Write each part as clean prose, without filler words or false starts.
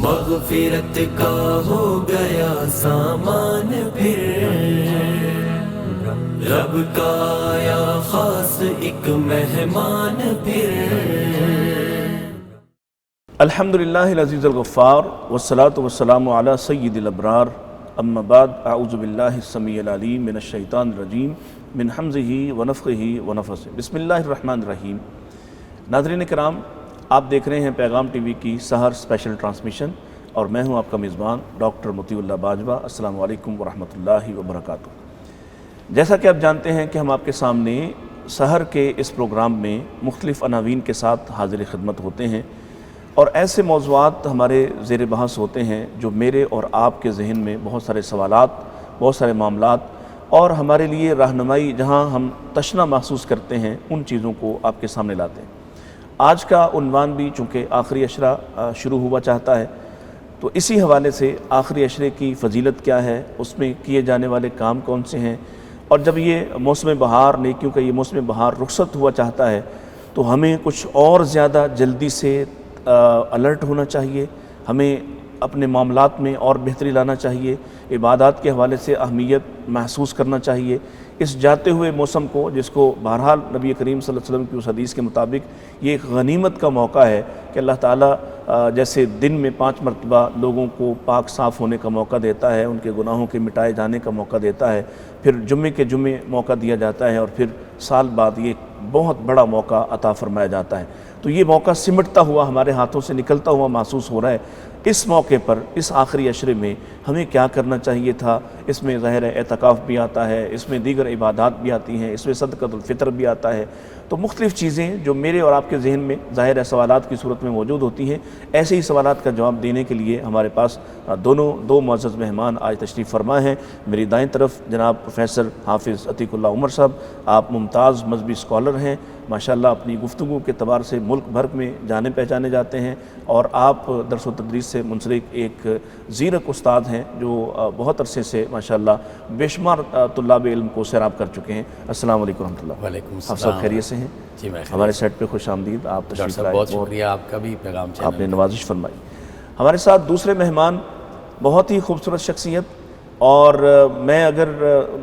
مغفرت کا ہو گیا سامان پھر، رب کا آیا خاص ایک مہمان پھر۔ الحمدللہ العزیز الغفار والصلاة والسلام علی سید الابرار، اما بعد، اعوذ باللہ السمیع العلیم من الشیطان الرجیم من حمزہ ونفخہ ونفثہ، بسم اللہ الرحمن الرحیم۔ ناظرین کرام، آپ دیکھ رہے ہیں پیغام ٹی وی کی سحر اسپیشل ٹرانسمیشن، اور میں ہوں آپ کا میزبان ڈاکٹر مطیع اللہ باجوہ۔ السلام علیکم ورحمۃ اللہ وبرکاتہ۔ جیسا کہ آپ جانتے ہیں کہ ہم آپ کے سامنے سحر کے اس پروگرام میں مختلف عناوین کے ساتھ حاضر خدمت ہوتے ہیں، اور ایسے موضوعات ہمارے زیر بحث ہوتے ہیں جو میرے اور آپ کے ذہن میں بہت سارے سوالات، بہت سارے معاملات، اور ہمارے لیے رہنمائی جہاں ہم تشنہ محسوس کرتے ہیں ان چیزوں کو آپ کے سامنے لاتے ہیں۔ آج کا عنوان بھی چونکہ آخری عشرہ شروع ہوا چاہتا ہے، تو اسی حوالے سے آخری عشرے کی فضیلت کیا ہے، اس میں کیے جانے والے کام کون سے ہیں، اور جب یہ موسم بہار، نیکیوں کا یہ موسم بہار رخصت ہوا چاہتا ہے تو ہمیں کچھ اور زیادہ جلدی سے الرٹ ہونا چاہیے، ہمیں اپنے معاملات میں اور بہتری لانا چاہیے، عبادات کے حوالے سے اہمیت محسوس کرنا چاہیے اس جاتے ہوئے موسم کو، جس کو بہرحال نبی کریم صلی اللہ علیہ وسلم کی اس حدیث کے مطابق یہ ایک غنیمت کا موقع ہے کہ اللہ تعالیٰ جیسے دن میں 5 مرتبہ لوگوں کو پاک صاف ہونے کا موقع دیتا ہے، ان کے گناہوں کے مٹائے جانے کا موقع دیتا ہے، پھر جمعے کے جمعے موقع دیا جاتا ہے، اور پھر سال بعد یہ بہت بڑا موقع عطا فرمایا جاتا ہے۔ تو یہ موقع سمٹتا ہوا ہمارے ہاتھوں سے نکلتا ہوا محسوس ہو رہا ہے۔ اس موقع پر، اس آخری عشرے میں ہمیں کیا کرنا چاہیے تھا؟ اس میں ظاہر ہے اعتکاف بھی آتا ہے، اس میں دیگر عبادات بھی آتی ہیں، اس میں صدقۃ الفطر بھی آتا ہے، تو مختلف چیزیں جو میرے اور آپ کے ذہن میں ظاہر ہے سوالات کی صورت میں موجود ہوتی ہیں۔ ایسے ہی سوالات کا جواب دینے کے لیے ہمارے پاس دو معزز مہمان آج تشریف فرما ہیں۔ میری دائیں طرف جناب پروفیسر حافظ عتیق اللہ عمر صاحب، آپ ممتاز مذہبی اسکالر ہیں، ماشاءاللہ اپنی گفتگو کے اعتبار سے ملک بھر میں جانے پہچانے جاتے ہیں، اور آپ درس و تدریس سے منسلک ایک زیرک استاد ہیں جو بہت عرصے سے ماشاءاللہ بے شمار طلاب علم کو سیراب کر چکے ہیں۔ السلام علیکم ورحمۃ اللہ۔ وعلیکم السلام۔ آپ سب خیریت سے ہیں؟ جی میں ہمارے سیٹ پہ خوش آمدید، آپ تشریف لائے، بہت شکریہ آپ کا بھی پیغام چینل آپ نے نوازش فرمائی۔ ہمارے ساتھ دوسرے مہمان بہت ہی خوبصورت شخصیت، اور میں اگر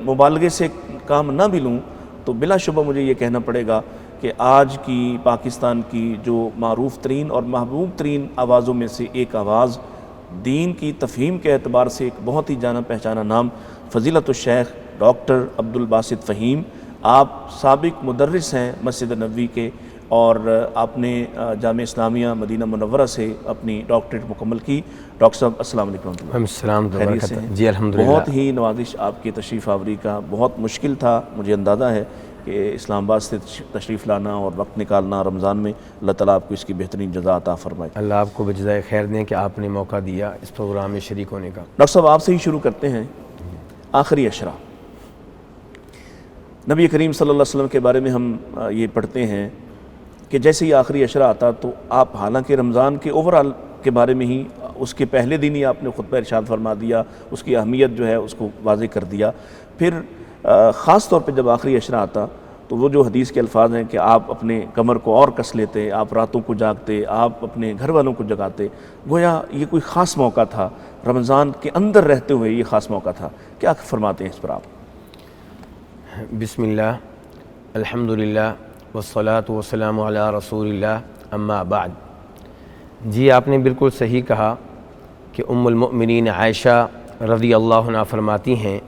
مبالغے سے کام نہ بھی لوں تو بلا شبہ مجھے یہ کہنا پڑے گا کہ آج کی پاکستان کی جو معروف ترین اور محبوب ترین آوازوں میں سے ایک آواز، دین کی تفہیم کے اعتبار سے ایک بہت ہی جانا پہچانا نام، فضیلت الشیخ ڈاکٹر عبدالباسط فہیم۔ آپ سابق مدرس ہیں مسجد نبوی کے، اور آپ نے جامعہ اسلامیہ مدینہ منورہ سے اپنی ڈاکٹریٹ مکمل کی۔ ڈاکٹر صاحب السلام علیکم ورحمۃ اللہ۔ السلام خیریت سے ہیں؟ جی الحمدللہ۔ بہت ہی نوازش آپ کی تشریف آوری کا، بہت مشکل تھا، مجھے اندازہ ہے کہ اسلام آباد سے تشریف لانا اور وقت نکالنا رمضان میں، اللہ تعالیٰ آپ کو اس کی بہترین جزا عطا فرمائے۔ اللہ آپ کو بجزائے خیر دیں کہ آپ نے موقع دیا اس پروگرام میں شریک ہونے کا۔ ڈاکٹر صاحب آپ سے ہی شروع کرتے ہیں۔ آخری عشرہ، نبی کریم صلی اللہ علیہ وسلم کے بارے میں ہم یہ پڑھتے ہیں کہ جیسے ہی آخری عشرہ آتا تو آپ حالانکہ رمضان کے اوورال کے بارے میں ہی اس کے پہلے دن ہی آپ نے خطبہ ارشاد فرما دیا، اس کی اہمیت جو ہے اس کو واضح کر دیا، پھر خاص طور پہ جب آخری عشرہ آتا تو وہ جو حدیث کے الفاظ ہیں کہ آپ اپنے کمر کو اور کس لیتے، آپ راتوں کو جاگتے، آپ اپنے گھر والوں کو جگاتے، گویا یہ کوئی خاص موقع تھا، رمضان کے اندر رہتے ہوئے یہ خاص موقع تھا۔ کیا فرماتے ہیں اس پر آپ؟ بسم اللہ، الحمدللہ، والصلاة والسلام علی رسول اللہ، اما بعد۔ جی آپ نے بالکل صحیح کہا کہ ام المؤمنین عائشہ رضی اللہ عنہا فرماتی ہیں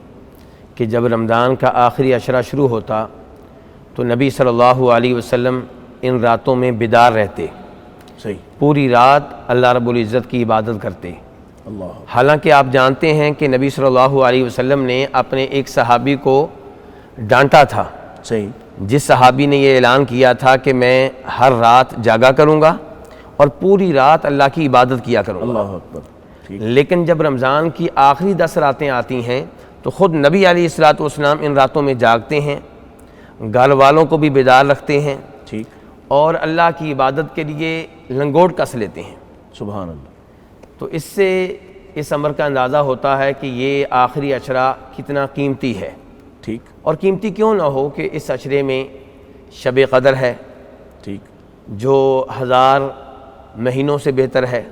کہ جب رمضان کا آخری عشرہ شروع ہوتا تو نبی صلی اللہ علیہ وسلم ان راتوں میں بیدار رہتے، صحیح، پوری رات اللہ رب العزت کی عبادت کرتے۔ اللہ، حالانکہ آپ جانتے ہیں کہ نبی صلی اللہ علیہ وسلم نے اپنے ایک صحابی کو ڈانٹا تھا، صحیح، جس صحابی نے یہ اعلان کیا تھا کہ میں ہر رات جاگا کروں گا اور پوری رات اللہ کی عبادت کیا کروں گا۔ اللہ اکبر، ٹھیک، لیکن جب رمضان کی آخری 10 راتیں آتی ہیں تو خود نبی علیہ الصلوۃ والسلام ان راتوں میں جاگتے ہیں، گھر والوں کو بھی بیدار رکھتے ہیں، ٹھیک، اور اللہ کی عبادت کے لیے لنگوٹ کس لیتے ہیں۔ سبحان اللہ۔ تو اس سے اس امر کا اندازہ ہوتا ہے کہ یہ آخری عشرہ کتنا قیمتی ہے، ٹھیک، اور قیمتی کیوں نہ ہو کہ اس عشرے میں شب قدر ہے ٹھیک، جو 1000 مہینوں سے بہتر ہے،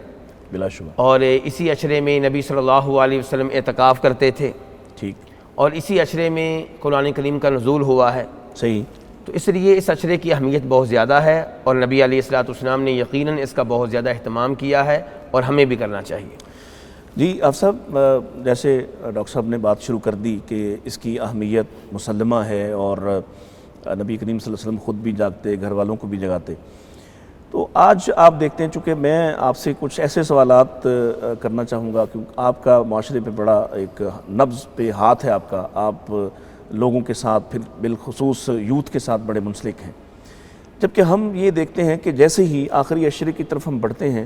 بلا شبہ. اور اسی عشرے میں نبی صلی اللہ علیہ وسلم اعتکاف کرتے تھے. ٹھیک. اور اسی عشرے میں قرآن کریم کا نزول ہوا ہے. صحیح. تو اس لیے اس عشرے کی اہمیت بہت زیادہ ہے اور نبی علیہ الصلوۃ والسلام نے یقیناً اس کا بہت زیادہ اہتمام کیا ہے اور ہمیں بھی کرنا چاہیے. جی آف صاحب، جیسے ڈاکٹر صاحب نے بات شروع کر دی کہ اس کی اہمیت مسلمہ ہے اور نبی کریم صلی اللہ علیہ وسلم خود بھی جاگتے، گھر والوں کو بھی جگاتے. تو آج آپ دیکھتے ہیں، چونکہ میں آپ سے کچھ ایسے سوالات کرنا چاہوں گا کیونکہ آپ کا معاشرے پہ بڑا ایک نبض پہ ہاتھ ہے آپ کا، آپ لوگوں کے ساتھ، پھر بالخصوص یوتھ کے ساتھ بڑے منسلک ہیں. جبکہ ہم یہ دیکھتے ہیں کہ جیسے ہی آخری عشرے کی طرف ہم بڑھتے ہیں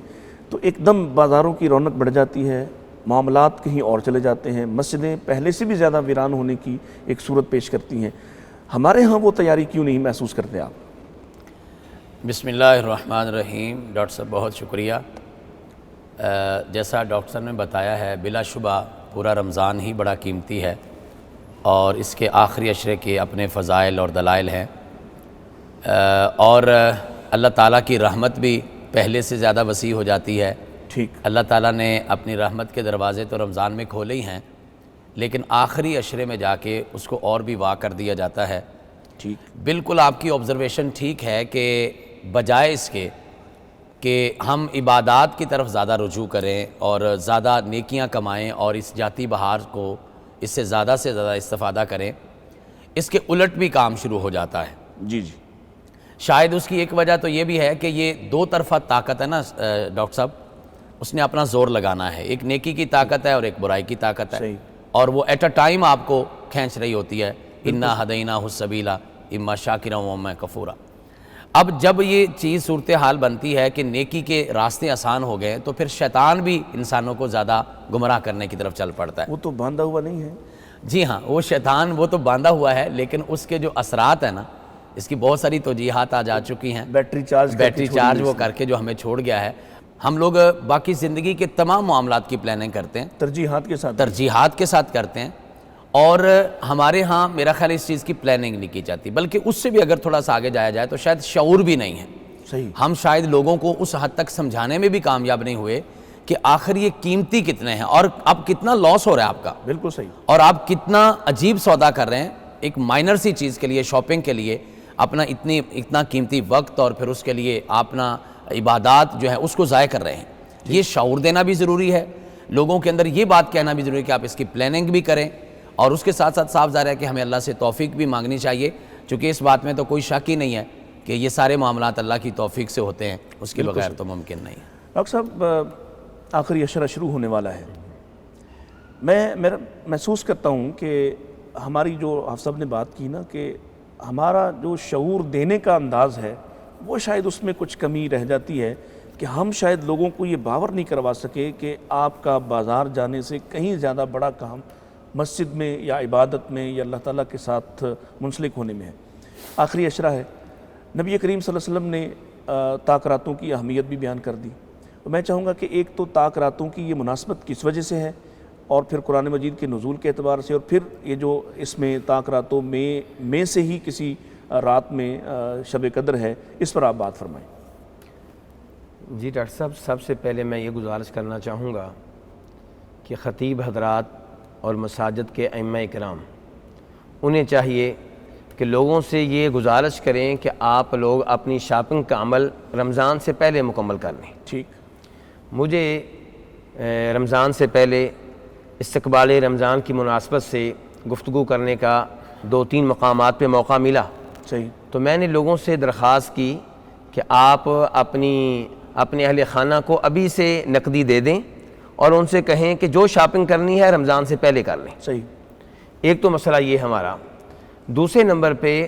تو ایک دم بازاروں کی رونق بڑھ جاتی ہے، معاملات کہیں اور چلے جاتے ہیں، مسجدیں پہلے سے بھی زیادہ ویران ہونے کی ایک صورت پیش کرتی ہیں. ہمارے ہاں وہ تیاری کیوں نہیں محسوس کرتے آپ؟ بسم اللہ الرحمن الرحیم. ڈاکٹر صاحب بہت شکریہ. جیسا ڈاکٹر صاحب نے بتایا ہے، بلا شبہ پورا رمضان ہی بڑا قیمتی ہے اور اس کے آخری عشرے کے اپنے فضائل اور دلائل ہیں، اور اللہ تعالیٰ کی رحمت بھی پہلے سے زیادہ وسیع ہو جاتی ہے. ٹھیک. اللہ تعالیٰ نے اپنی رحمت کے دروازے تو رمضان میں کھولے ہی ہیں، لیکن آخری عشرے میں جا کے اس کو اور بھی واہ کر دیا جاتا ہے. ٹھیک. بالکل آپ کی آبزرویشن ٹھیک ہے کہ بجائے اس کے کہ ہم عبادات کی طرف زیادہ رجوع کریں اور زیادہ نیکیاں کمائیں اور اس جاتی بہار کو اس سے زیادہ استفادہ کریں، اس کے الٹ بھی کام شروع ہو جاتا ہے. جی جی. شاید اس کی ایک وجہ تو یہ بھی ہے کہ یہ دو طرفہ طاقت ہے نا ڈاکٹر صاحب، اس نے اپنا زور لگانا ہے. ایک نیکی کی طاقت ہے اور ایک برائی کی طاقت ہے. صحیح. اور وہ ایٹ اے ٹائم آپ کو کھینچ رہی ہوتی ہے. انا ہدیناہ السبیل اما شاکرا و اما کفورا. اب جب یہ چیز صورتحال بنتی ہے کہ نیکی کے راستے آسان ہو گئے تو پھر شیطان بھی انسانوں کو زیادہ گمراہ کرنے کی طرف چل پڑتا ہے. وہ تو باندھا ہوا نہیں ہے. جی ہاں، وہ شیطان وہ تو باندھا ہوا ہے، لیکن اس کے جو اثرات ہیں نا، اس کی بہت ساری توجیحات آ جا چکی ہیں. بیٹری چارج وہ کر کے جو ہمیں چھوڑ گیا ہے. ہم لوگ باقی زندگی کے تمام معاملات کی پلاننگ کرتے ہیں، ترجیحات کے ساتھ کرتے ہیں، اور ہمارے ہاں میرا خیال اس چیز کی پلاننگ نہیں کی جاتی، بلکہ اس سے بھی اگر تھوڑا سا آگے جایا جائے تو شاید شعور بھی نہیں ہے. صحیح. ہم شاید لوگوں کو اس حد تک سمجھانے میں بھی کامیاب نہیں ہوئے کہ آخر یہ قیمتی کتنے ہیں اور اب کتنا لاس ہو رہا ہے آپ کا. بالکل صحیح. اور آپ کتنا عجیب سودا کر رہے ہیں ایک مائنر سی چیز کے لیے، شاپنگ کے لیے اپنا اتنا قیمتی وقت اور پھر اس کے لیے اپنا عبادات جو ہے اس کو ضائع کر رہے ہیں. یہ شعور دینا بھی ضروری ہے، لوگوں کے اندر یہ بات کہنا بھی ضروری ہے کہ آپ اس کی پلاننگ بھی کریں، اور اس کے ساتھ ساتھ صاف ظاہر ہے کہ ہمیں اللہ سے توفیق بھی مانگنی چاہیے، چونکہ اس بات میں تو کوئی شک ہی نہیں ہے کہ یہ سارے معاملات اللہ کی توفیق سے ہوتے ہیں، اس کے بغیر تو ممکن نہیں ہے. ڈاکٹر صاحب، آخری عشرہ شروع ہونے والا ہے. میں محسوس کرتا ہوں کہ ہماری جو آپ صاحب نے بات کی نا کہ ہمارا جو شعور دینے کا انداز ہے وہ شاید اس میں کچھ کمی رہ جاتی ہے کہ ہم شاید لوگوں کو یہ باور نہیں کروا سکے کہ آپ کا بازار جانے سے کہیں زیادہ بڑا کام مسجد میں یا عبادت میں یا اللہ تعالیٰ کے ساتھ منسلک ہونے میں ہے. آخری عشرہ ہے، نبی کریم صلی اللہ علیہ وسلم نے طاق راتوں کی اہمیت بھی بیان کر دی. تو میں چاہوں گا کہ ایک تو طاق راتوں کی یہ مناسبت کس وجہ سے ہے، اور پھر قرآن مجید کے نزول کے اعتبار سے، اور پھر یہ جو اس میں طاق راتوں میں سے ہی کسی رات میں شب قدر ہے، اس پر آپ بات فرمائیں. جی ڈاکٹر صاحب، سب سے پہلے میں یہ گزارش کرنا چاہوں گا کہ خطیب حضرات اور مساجد کے ائمہ کرام انہیں چاہیے کہ لوگوں سے یہ گزارش کریں کہ آپ لوگ اپنی شاپنگ کا عمل رمضان سے پہلے مکمل کر لیں. ٹھیک. مجھے رمضان سے پہلے استقبال رمضان کی مناسبت سے گفتگو کرنے کا 2-3 مقامات پہ موقع ملا. صحیح. تو میں نے لوگوں سے درخواست کی کہ آپ اپنے اہل خانہ کو ابھی سے نقدی دے دیں اور ان سے کہیں کہ جو شاپنگ کرنی ہے رمضان سے پہلے کر لیں. صحیح. ایک تو مسئلہ یہ ہمارا. دوسرے نمبر پہ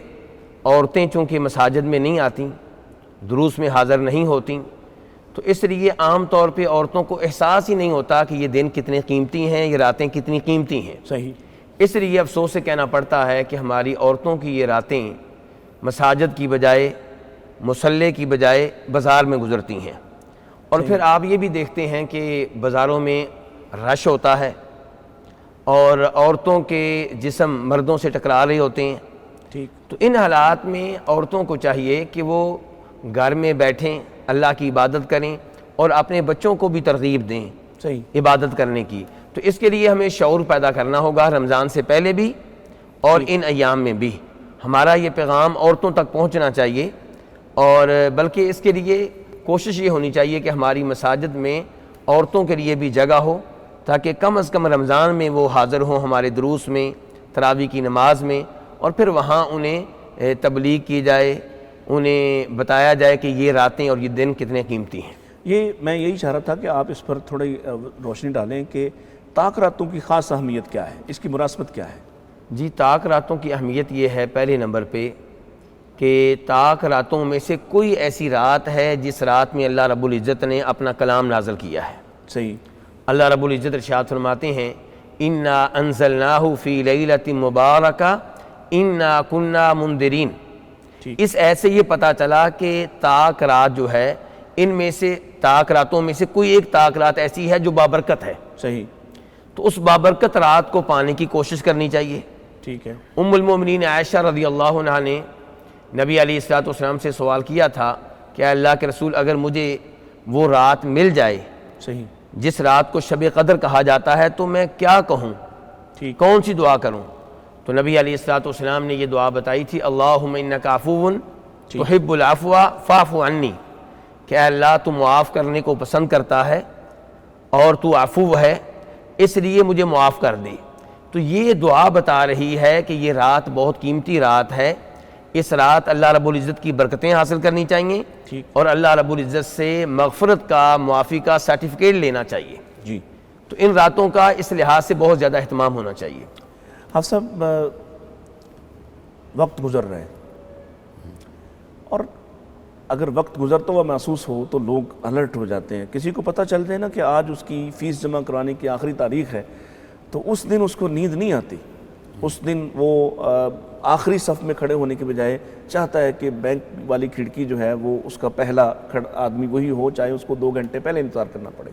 عورتیں چونکہ مساجد میں نہیں آتیں، دروس میں حاضر نہیں ہوتیں، تو اس لیے عام طور پہ عورتوں کو احساس ہی نہیں ہوتا کہ یہ دن کتنے قیمتی ہیں، یہ راتیں کتنی قیمتی ہیں. صحیح. اس لیے افسوس سے کہنا پڑتا ہے کہ ہماری عورتوں کی یہ راتیں مساجد کی بجائے، مصلے کی بجائے بازار میں گزرتی ہیں. اور پھر آپ یہ بھی دیکھتے ہیں کہ بازاروں میں رش ہوتا ہے اور عورتوں کے جسم مردوں سے ٹکرا رہے ہوتے ہیں. ٹھیک. تو ان حالات میں عورتوں کو چاہیے کہ وہ گھر میں بیٹھیں، اللہ کی عبادت کریں اور اپنے بچوں کو بھی ترغیب دیں صحیح عبادت کرنے کی. تو اس کے لیے ہمیں شعور پیدا کرنا ہوگا رمضان سے پہلے بھی اور ان ایام میں بھی. ہمارا یہ پیغام عورتوں تک پہنچنا چاہیے، اور بلکہ اس کے لیے کوشش یہ ہونی چاہیے کہ ہماری مساجد میں عورتوں کے لیے بھی جگہ ہو، تاکہ کم از کم رمضان میں وہ حاضر ہوں ہمارے دروس میں، تراویح کی نماز میں، اور پھر وہاں انہیں تبلیغ کی جائے، انہیں بتایا جائے کہ یہ راتیں اور یہ دن کتنے قیمتی ہیں. یہ میں یہی چاہ رہا تھا کہ آپ اس پر تھوڑی روشنی ڈالیں کہ طاق راتوں کی خاص اہمیت کیا ہے، اس کی مناسبت کیا ہے؟ جی طاق راتوں کی اہمیت یہ ہے پہلے نمبر پہ کہ طاق راتوں میں سے کوئی ایسی رات ہے جس رات میں اللہ رب العزت نے اپنا کلام نازل کیا ہے. صحیح. اللہ رب العزت ارشاد فرماتے ہیں انا انزلناہ فی لیلۃ مبارکہ انا کنا منذرین. اس ایسے یہ پتہ چلا کہ طاق رات جو ہے ان میں سے طاق راتوں میں سے کوئی ایک طاق رات ایسی ہے جو بابرکت ہے. صحیح. تو اس بابرکت رات کو پانے کی کوشش کرنی چاہیے. ٹھیک ہے. ام المومنین عائشہ رضی اللہ عنہا نے نبی علیہ الصلوۃ والسلام سے سوال کیا تھا کہ اللہ کے رسول اگر مجھے وہ رات مل جائے صحیح جس رات کو شب قدر کہا جاتا ہے تو میں کیا کہوں، ٹھیک کون سی دعا کروں؟ تو نبی علیہ الصلوۃ والسلام نے یہ دعا بتائی تھی اللہم انک عفو تحب العفو فاعف عنی، کہ اے اللہ تو معاف کرنے کو پسند کرتا ہے اور تو عفو ہے اس لیے مجھے معاف کر دے. تو یہ دعا بتا رہی ہے کہ یہ رات بہت قیمتی رات ہے، اس رات اللہ رب العزت کی برکتیں حاصل کرنی چاہیے ٹھیک. اور اللہ رب العزت سے مغفرت کا معافی کا سرٹیفکیٹ لینا چاہیے. جی تو ان راتوں کا اس لحاظ سے بہت زیادہ اہتمام ہونا چاہیے. حافظ صاحب وقت گزر رہا ہے، اور اگر وقت گزرتا ہوا محسوس ہو تو لوگ الرٹ ہو جاتے ہیں. کسی کو پتہ چلتا ہے نا کہ آج اس کی فیس جمع کرانے کی آخری تاریخ ہے تو اس دن اس کو نیند نہیں آتی. اس دن وہ آخری صف میں کھڑے ہونے کے بجائے چاہتا ہے کہ بینک والی کھڑکی جو ہے وہ اس کا پہلا آدمی وہی ہو، چاہے اس کو 2 گھنٹے پہلے انتظار کرنا پڑے.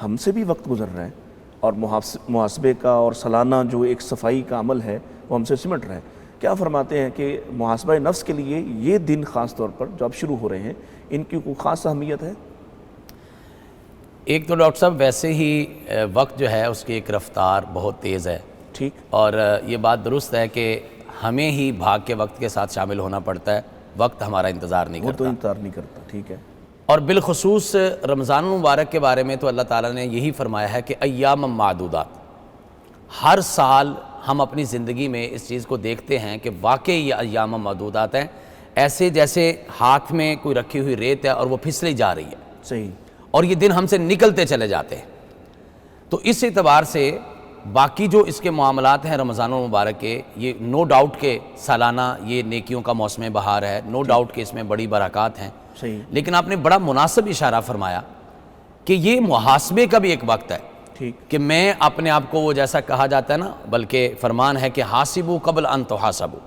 ہم سے بھی وقت گزر رہا ہے اور محاسبے کا اور سالانہ جو ایک صفائی کا عمل ہے وہ ہم سے سمٹ رہا ہے. کیا فرماتے ہیں کہ محاسبہ نفس کے لیے یہ دن خاص طور پر جو اب شروع ہو رہے ہیں ان کی کوئی خاص اہمیت ہے؟ ایک تو ڈاکٹر صاحب ویسے ہی وقت جو ہے اس کی ایک رفتار بہت تیز ہے. ٹھیک. اور یہ بات درست ہے کہ ہمیں ہی بھاگ کے وقت کے ساتھ شامل ہونا پڑتا ہے، وقت ہمارا انتظار نہیں وہ کرتا. تو انتظار نہیں کرتا. ٹھیک ہے. اور بالخصوص رمضان المبارک کے بارے میں تو اللہ تعالیٰ نے یہی فرمایا ہے کہ ایام معدودات. ہر سال ہم اپنی زندگی میں اس چیز کو دیکھتے ہیں کہ واقعی یہ ایام معدودات ہیں، ایسے جیسے ہاتھ میں کوئی رکھی ہوئی ریت ہے اور وہ پھسلی جا رہی ہے. صحیح. اور یہ دن ہم سے نکلتے چلے جاتے ہیں. تو اس اعتبار سے باقی جو اس کے معاملات ہیں رمضان المبارک کے، یہ نو ڈاؤٹ کہ سالانہ یہ نیکیوں کا موسم بہار ہے، نو ڈاؤٹ کہ اس میں بڑی برکات ہیں. صحیح. لیکن آپ نے بڑا مناسب اشارہ فرمایا کہ یہ محاسبے کا بھی ایک وقت ہے ٹھیک. کہ میں اپنے آپ کو وہ جیسا کہا جاتا ہے نا، بلکہ فرمان ہے کہ حاسبو قبل ان تحاسبو،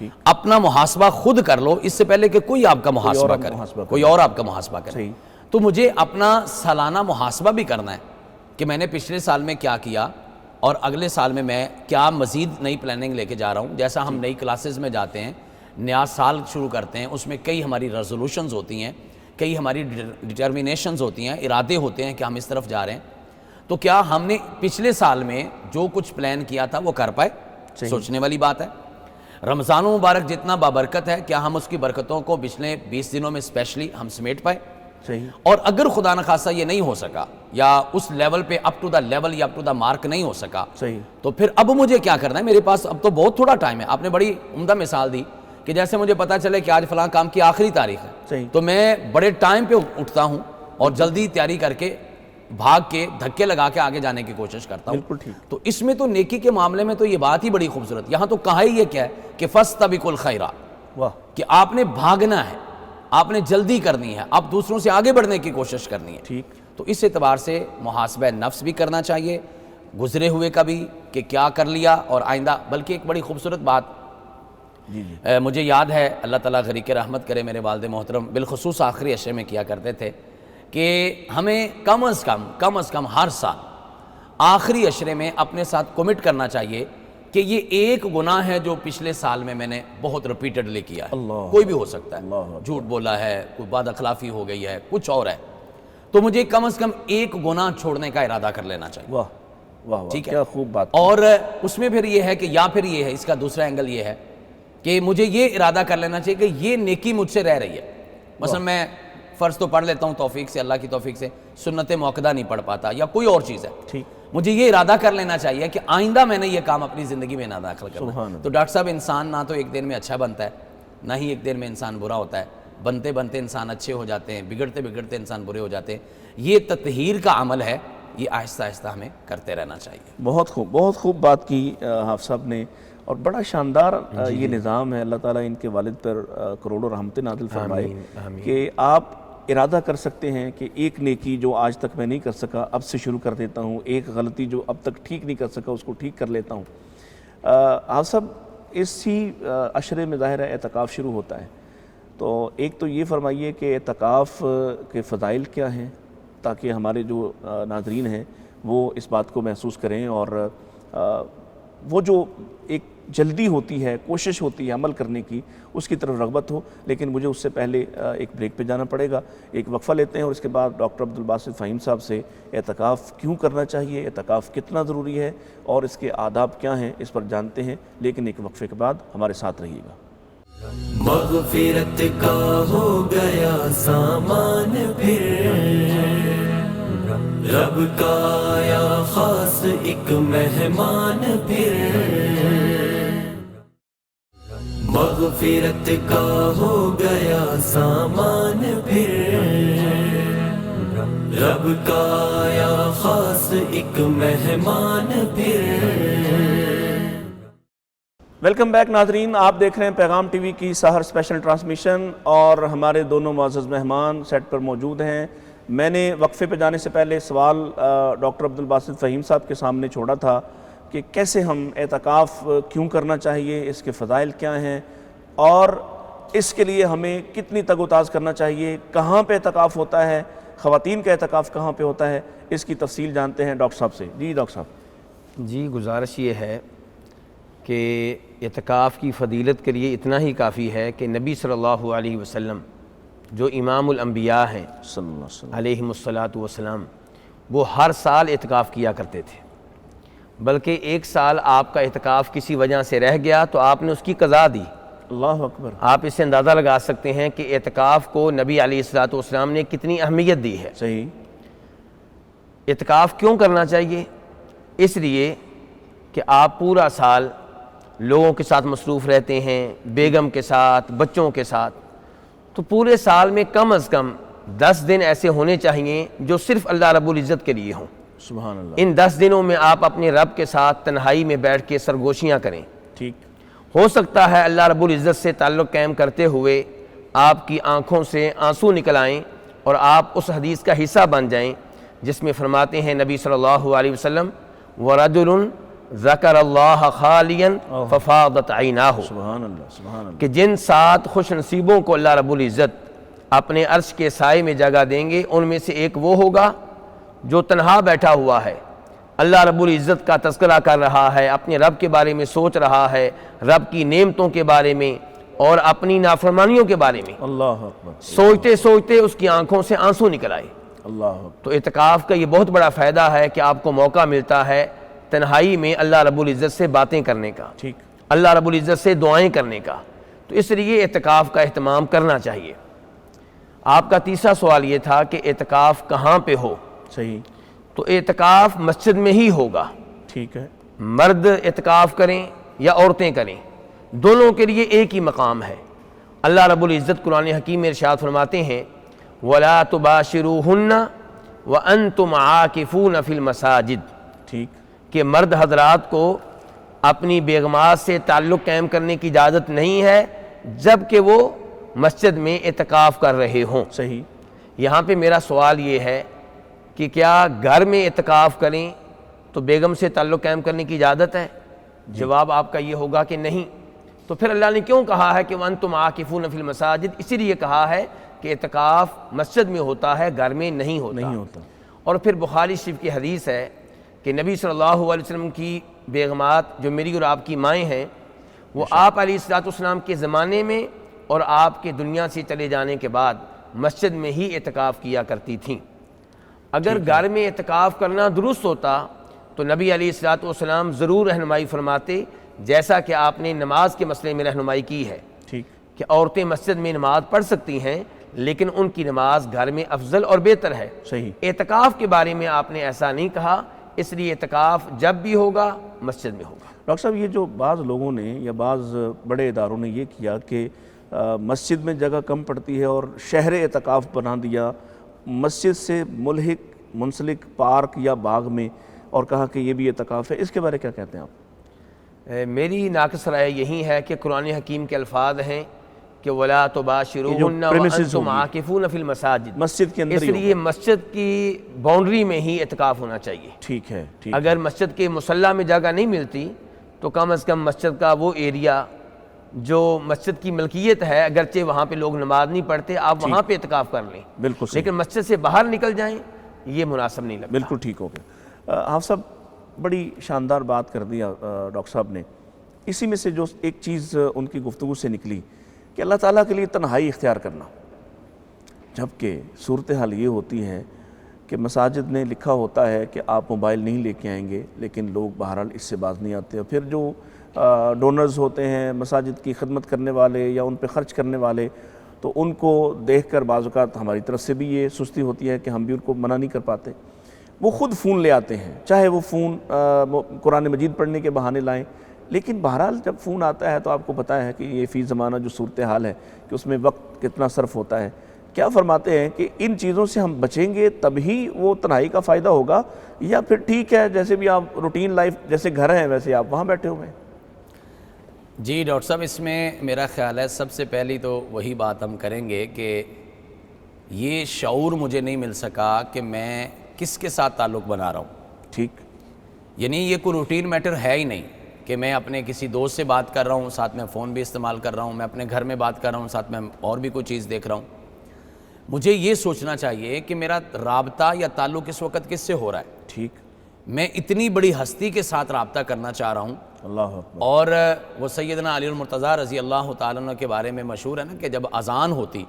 ٹھیک. اپنا محاسبہ خود کر لو اس سے پہلے کہ کوئی آپ کا محاسبہ کرے، کوئی اور آپ کا محاسبہ کرے. صحیح. تو مجھے اپنا سالانہ محاسبہ بھی کرنا ہے کہ میں نے پچھلے سال میں کیا کیا اور اگلے سال میں کیا مزید نئی پلاننگ لے کے جا رہا ہوں. جیسا ہم نئی کلاسز میں جاتے ہیں، نیا سال شروع کرتے ہیں، اس میں کئی ہماری ریزولوشنز ہوتی ہیں، کئی ہماری ڈٹرمینیشنز ہوتی ہیں، ارادے ہوتے ہیں کہ ہم اس طرف جا رہے ہیں. تو کیا ہم نے پچھلے سال میں جو کچھ پلان کیا تھا وہ کر پائے؟ سوچنے والی بات ہے. رمضان مبارک جتنا بابرکت ہے، کیا ہم اس کی برکتوں کو پچھلے 20 دنوں میں اسپیشلی ہم سمیٹ پائے؟ صحیح. اور اگر خدا نخواستہ یہ نہیں ہو سکا یا اس لیول پہ اپ ٹو دا لیول یا اپ ٹو دا مارک نہیں ہو سکا، صحیح. تو پھر اب مجھے کیا کرنا ہے؟ میرے پاس اب تو بہت تھوڑا ٹائم ہے. آپ نے بڑی عمدہ مثال دی کہ جیسے مجھے پتا چلے کہ آج فلاں کام کی آخری تاریخ ہے، صحیح. تو میں بڑے ٹائم پہ اٹھتا ہوں اور جلدی تیاری کر کے بھاگ کے دھکے لگا کے آگے جانے کی کوشش کرتا ہوں. بالکل ٹھیک. تو اس میں تو نیکی کے معاملے میں تو یہ بات ہی بڑی خوبصورت. یہاں تو کہا ہی یہ کیا ہے کہ فاستبقوا الخیرات، واہ. کہ آپ نے بھاگنا ہے، آپ نے جلدی کرنی ہے، آپ دوسروں سے آگے بڑھنے کی کوشش کرنی ہے. ٹھیک. تو اس اعتبار سے محاسبہ نفس بھی کرنا چاہیے، گزرے ہوئے کا بھی کہ کیا کر لیا اور آئندہ. بلکہ ایک بڑی خوبصورت بات جی جی مجھے یاد ہے، اللہ تعالیٰ غریق رحمت کرے، میرے والد محترم بالخصوص آخری عشرے میں کیا کرتے تھے کہ ہمیں کم از کم ہر سال آخری عشرے میں اپنے ساتھ کمٹ کرنا چاہیے کہ یہ ایک گناہ ہے جو پچھلے سال میں نے بہت ریپیٹڈلی کیا ہے. اللہ. کوئی بھی ہو سکتا ہے، اللہ. جھوٹ بولا ہے، کوئی بد اخلاقی ہو گئی ہے، کچھ اور ہے. تو مجھے کم از کم ایک گناہ چھوڑنے کا ارادہ کر لینا چاہیے. واہ واہ واہ، ٹھیک ہے، کیا خوب بات. اور اس میں پھر یہ ہے کہ یا پھر یہ ہے، اس کا دوسرا اینگل یہ ہے کہ مجھے یہ ارادہ کر لینا چاہیے کہ یہ نیکی مجھ سے رہ رہی ہے. مثلا میں فرض تو پڑھ لیتا ہوں توفیق سے، اللہ کی توفیق سے، سنت موقدہ نہیں پڑھ پاتا یا کوئی اور چیز ہے، ٹھیک، مجھے یہ ارادہ کر لینا چاہیے کہ آئندہ میں نے یہ کام اپنی زندگی میں نہ داخل کرنا. تو ڈاکٹر صاحب انسان نہ تو ایک دن میں اچھا بنتا ہے، نہ ہی ایک دن میں انسان برا ہوتا ہے. بنتے بنتے انسان اچھے ہو جاتے ہیں، بگڑتے بگڑتے انسان برے ہو جاتے ہیں. یہ تطہیر کا عمل ہے، یہ آہستہ آہستہ ہمیں کرتے رہنا چاہیے. بہت خوب بات کی حافظ صاحب نے، اور بڑا شاندار یہ نظام ہے. اللہ تعالیٰ ان کے والد پر کروڑوں رحمتیں نازل فرمائے کہ آپ ارادہ کر سکتے ہیں کہ ایک نیکی جو آج تک میں نہیں کر سکا اب سے شروع کر دیتا ہوں، ایک غلطی جو اب تک ٹھیک نہیں کر سکا اس کو ٹھیک کر لیتا ہوں. حافظ صاحب اسی عشرے میں ظاہر ہے اعتکاف شروع ہوتا ہے، تو ایک تو یہ فرمائیے کہ اعتکاف کے فضائل کیا ہیں تاکہ ہمارے جو ناظرین ہیں وہ اس بات کو محسوس کریں، اور وہ جو ایک جلدی ہوتی ہے، کوشش ہوتی ہے عمل کرنے کی، اس کی طرف رغبت ہو. لیکن مجھے اس سے پہلے ایک بریک پہ جانا پڑے گا، ایک وقفہ لیتے ہیں، اور اس کے بعد ڈاکٹر عبدالباسط فہیم صاحب سے اعتکاف کیوں کرنا چاہیے، اعتکاف کتنا ضروری ہے، اور اس کے آداب کیا ہیں، اس پر جانتے ہیں. لیکن ایک وقفے کے بعد ہمارے ساتھ رہیے گا. مغفرت کا ہو گیا سامان پھر، رب کا آیا خاص ایک مہمان پھر. مغفرت کا ہو گیا سامان پھر، رب کا آیا خاص ایک مہمان پھر. ویلکم بیک ناظرین، آپ دیکھ رہے ہیں پیغام ٹی وی کی سحر اسپیشل ٹرانسمیشن، اور ہمارے دونوں معزز مہمان سیٹ پر موجود ہیں. میں نے وقفے پہ جانے سے پہلے سوال ڈاکٹر عبدالباسط فہیم صاحب کے سامنے چھوڑا تھا کہ کیسے ہم اعتکاف کیوں کرنا چاہیے، اس کے فضائل کیا ہیں، اور اس کے لیے ہمیں کتنی تگ و تاز کرنا چاہیے، کہاں پہ اعتکاف ہوتا ہے، خواتین کا اعتکاف کہاں پہ ہوتا ہے، اس کی تفصیل جانتے ہیں ڈاکٹر صاحب سے. جی ڈاکٹر صاحب. جی گزارش یہ ہے کہ اعتکاف کی فضیلت کے لیے اتنا ہی کافی ہے کہ نبی صلی اللہ علیہ وسلم جو امام الانبیاء ہیں صلی اللہ علیہ وسلم علیہم الصلاۃ والسلام، وہ ہر سال اعتکاف کیا کرتے تھے. بلکہ ایک سال آپ کا اعتکاف کسی وجہ سے رہ گیا تو آپ نے اس کی قضا دی. اللہ اکبر. آپ اس سے اندازہ لگا سکتے ہیں کہ اعتکاف کو نبی علیہ الصلاۃ والسلام نے کتنی اہمیت دی ہے. صحیح. اعتکاف کیوں کرنا چاہیے؟ اس لیے کہ آپ پورا سال لوگوں کے ساتھ مصروف رہتے ہیں، بیگم کے ساتھ، بچوں کے ساتھ، تو پورے سال میں کم از کم 10 دن ایسے ہونے چاہیے جو صرف اللہ رب العزت کے لیے ہوں. سبحان اللہ. ان 10 دنوں میں آپ اپنے رب کے ساتھ تنہائی میں بیٹھ کے سرگوشیاں کریں. ٹھیک. ہو سکتا ہے اللہ رب العزت سے تعلق قائم کرتے ہوئے آپ کی آنکھوں سے آنسو نکل آئیں اور آپ اس حدیث کا حصہ بن جائیں جس میں فرماتے ہیں نبی صلی اللہ علیہ وسلم وَرَجُلٌ ذکر اللہ خالیا ففاضت عیناہ، سبحان اللہ. سبحان اللہ. کہ جن 7 خوش نصیبوں کو اللہ رب العزت اپنے عرش کے سائے میں جگہ دیں گے، ان میں سے ایک وہ ہوگا جو تنہا بیٹھا ہوا ہے، اللہ رب العزت کا تذکرہ کر رہا ہے، اپنے رب کے بارے میں سوچ رہا ہے، رب کی نعمتوں کے بارے میں اور اپنی نافرمانیوں کے بارے میں اللہ اکبر. سوچتے سوچتے اس کی آنکھوں سے آنسو نکل آئے. اللہ اکبر. تو اعتکاف کا یہ بہت بڑا فائدہ ہے کہ آپ کو موقع ملتا ہے تنہائی میں اللہ رب العزت سے باتیں کرنے کا، ٹھیک. اللہ رب العزت سے دعائیں کرنے کا. تو اس لیے اعتکاف کا اہتمام کرنا چاہیے. آپ کا تیسرا سوال یہ تھا کہ اعتکاف کہاں پہ ہو. صحیح. تو اعتکاف مسجد میں ہی ہوگا. ٹھیک ہے. مرد اعتکاف کریں یا عورتیں کریں، دونوں کے لیے ایک ہی مقام ہے. اللہ رب العزت قرآن حکیم میں ارشاد فرماتے ہیں وَلَا تُبَاشِرُوهُنَّ وَأَنْتُمْ عَاكِفُونَ فِي الْمَسَاجِدِ، ٹھیک. کہ مرد حضرات کو اپنی بیگمات سے تعلق قائم کرنے کی اجازت نہیں ہے جب کہ وہ مسجد میں اعتکاف کر رہے ہوں. صحیح. یہاں پہ میرا سوال یہ ہے کہ کیا گھر میں اعتکاف کریں تو بیگم سے تعلق قائم کرنے کی اجازت ہے؟ جواب آپ کا یہ ہوگا کہ نہیں. تو پھر اللہ نے کیوں کہا ہے کہ وَأَنْتُمْ عَاكِفُونَ فِي الْمَسَاجِدِ؟ اسی لیے کہا ہے کہ اعتکاف مسجد میں ہوتا ہے، گھر میں نہیں ہوتا. اور پھر بخاری شریف کی حدیث ہے کہ نبی صلی اللہ علیہ وسلم کی بیگمات جو میری اور آپ کی مائیں ہیں، وہ آپ علیہ السلام کے زمانے میں اور آپ کے دنیا سے چلے جانے کے بعد مسجد میں ہی اعتکاف کیا کرتی تھیں. اگر گھر میں اعتکاف کرنا درست ہوتا تو نبی علیہ الصلوۃ والسلام ضرور رہنمائی فرماتے، جیسا کہ آپ نے نماز کے مسئلے میں رہنمائی کی ہے ٹھیک، کہ عورتیں مسجد میں نماز پڑھ سکتی ہیں لیکن ان کی نماز گھر میں افضل اور بہتر ہے۔ صحیح۔ اعتکاف کے بارے میں آپ نے ایسا نہیں کہا، اس لیے اعتکاف جب بھی ہوگا مسجد میں ہوگا۔ ڈاکٹر صاحب، یہ جو بعض لوگوں نے یا بعض بڑے اداروں نے یہ کیا کہ مسجد میں جگہ کم پڑتی ہے اور شہر اعتکاف بنا دیا، مسجد سے ملحق منسلک پارک یا باغ میں، اور کہا کہ یہ بھی اعتکاف ہے، اس کے بارے کیا کہتے ہیں آپ؟ میری ناقص رائے یہی ہے کہ قرآن حکیم کے الفاظ ہیں کہ وَلَا تُبَاشِرُوهُنَّ وَأَنْتُمْ عَاكِفُونَ فِي الْمَسَاجِدِ، مسجد کے اندر اس لیے مسجد کی باؤنڈری میں ہی اعتکاف ہونا چاہیے۔ ٹھیک ہے، ٹھیک۔ اگر مسجد کے مصلی میں جگہ نہیں ملتی تو کم از کم مسجد کا وہ ایریا جو مسجد کی ملکیت ہے، اگرچہ وہاں پہ لوگ نماز نہیں پڑھتے، آپ وہاں پہ اعتکاف کر لیں، بالکل صحیح، لیکن مسجد سے باہر نکل جائیں یہ مناسب نہیں لگتا۔ بالکل ٹھیک ہو گیا۔ آپ صاحب بڑی شاندار بات کر دیا ڈاکٹر صاحب نے، اسی میں سے جو ایک چیز ان کی گفتگو سے نکلی کہ اللہ تعالیٰ کے لیے تنہائی اختیار کرنا، جبکہ صورتحال یہ ہوتی ہے کہ مساجد نے لکھا ہوتا ہے کہ آپ موبائل نہیں لے کے آئیں گے، لیکن لوگ بہرحال اس سے باز نہیں آتے، اور پھر جو ڈونرز ہوتے ہیں، مساجد کی خدمت کرنے والے یا ان پہ خرچ کرنے والے، تو ان کو دیکھ کر بعض اوقات ہماری طرف سے بھی یہ سستی ہوتی ہے کہ ہم بھی ان کو منع نہیں کر پاتے، وہ خود فون لے آتے ہیں، چاہے وہ فون قرآن مجید پڑھنے کے بہانے لائیں، لیکن بہرحال جب فون آتا ہے تو آپ کو پتہ ہے کہ یہ فی زمانہ جو صورتحال ہے کہ اس میں وقت کتنا صرف ہوتا ہے۔ کیا فرماتے ہیں کہ ان چیزوں سے ہم بچیں گے تبھی وہ تنہائی کا فائدہ ہوگا، یا پھر ٹھیک ہے جیسے بھی آپ روٹین لائف جیسے گھر ہیں ویسے آپ وہاں بیٹھے ہوئے ہیں؟ جی ڈاکٹر صاحب، اس میں میرا خیال ہے سب سے پہلی تو وہی بات ہم کریں گے کہ یہ شعور مجھے نہیں مل سکا کہ میں کس کے ساتھ تعلق بنا رہا ہوں۔ ٹھیک، یعنی یہ کوئی روٹین میٹر ہے ہی نہیں کہ میں اپنے کسی دوست سے بات کر رہا ہوں، ساتھ میں فون بھی استعمال کر رہا ہوں، میں اپنے گھر میں بات کر رہا ہوں، ساتھ میں اور بھی کوئی چیز دیکھ رہا ہوں۔ مجھے یہ سوچنا چاہیے کہ میرا رابطہ یا تعلق اس وقت کس سے ہو رہا ہے۔ ٹھیک، میں اتنی بڑی ہستی کے ساتھ رابطہ کرنا چاہ رہا ہوں، اللہ اکبر، اور وہ سیدنا علی المرتضیٰ رضی اللہ تعالیٰ عنہ کے بارے میں مشہور ہے نا کہ جب اذان ہوتی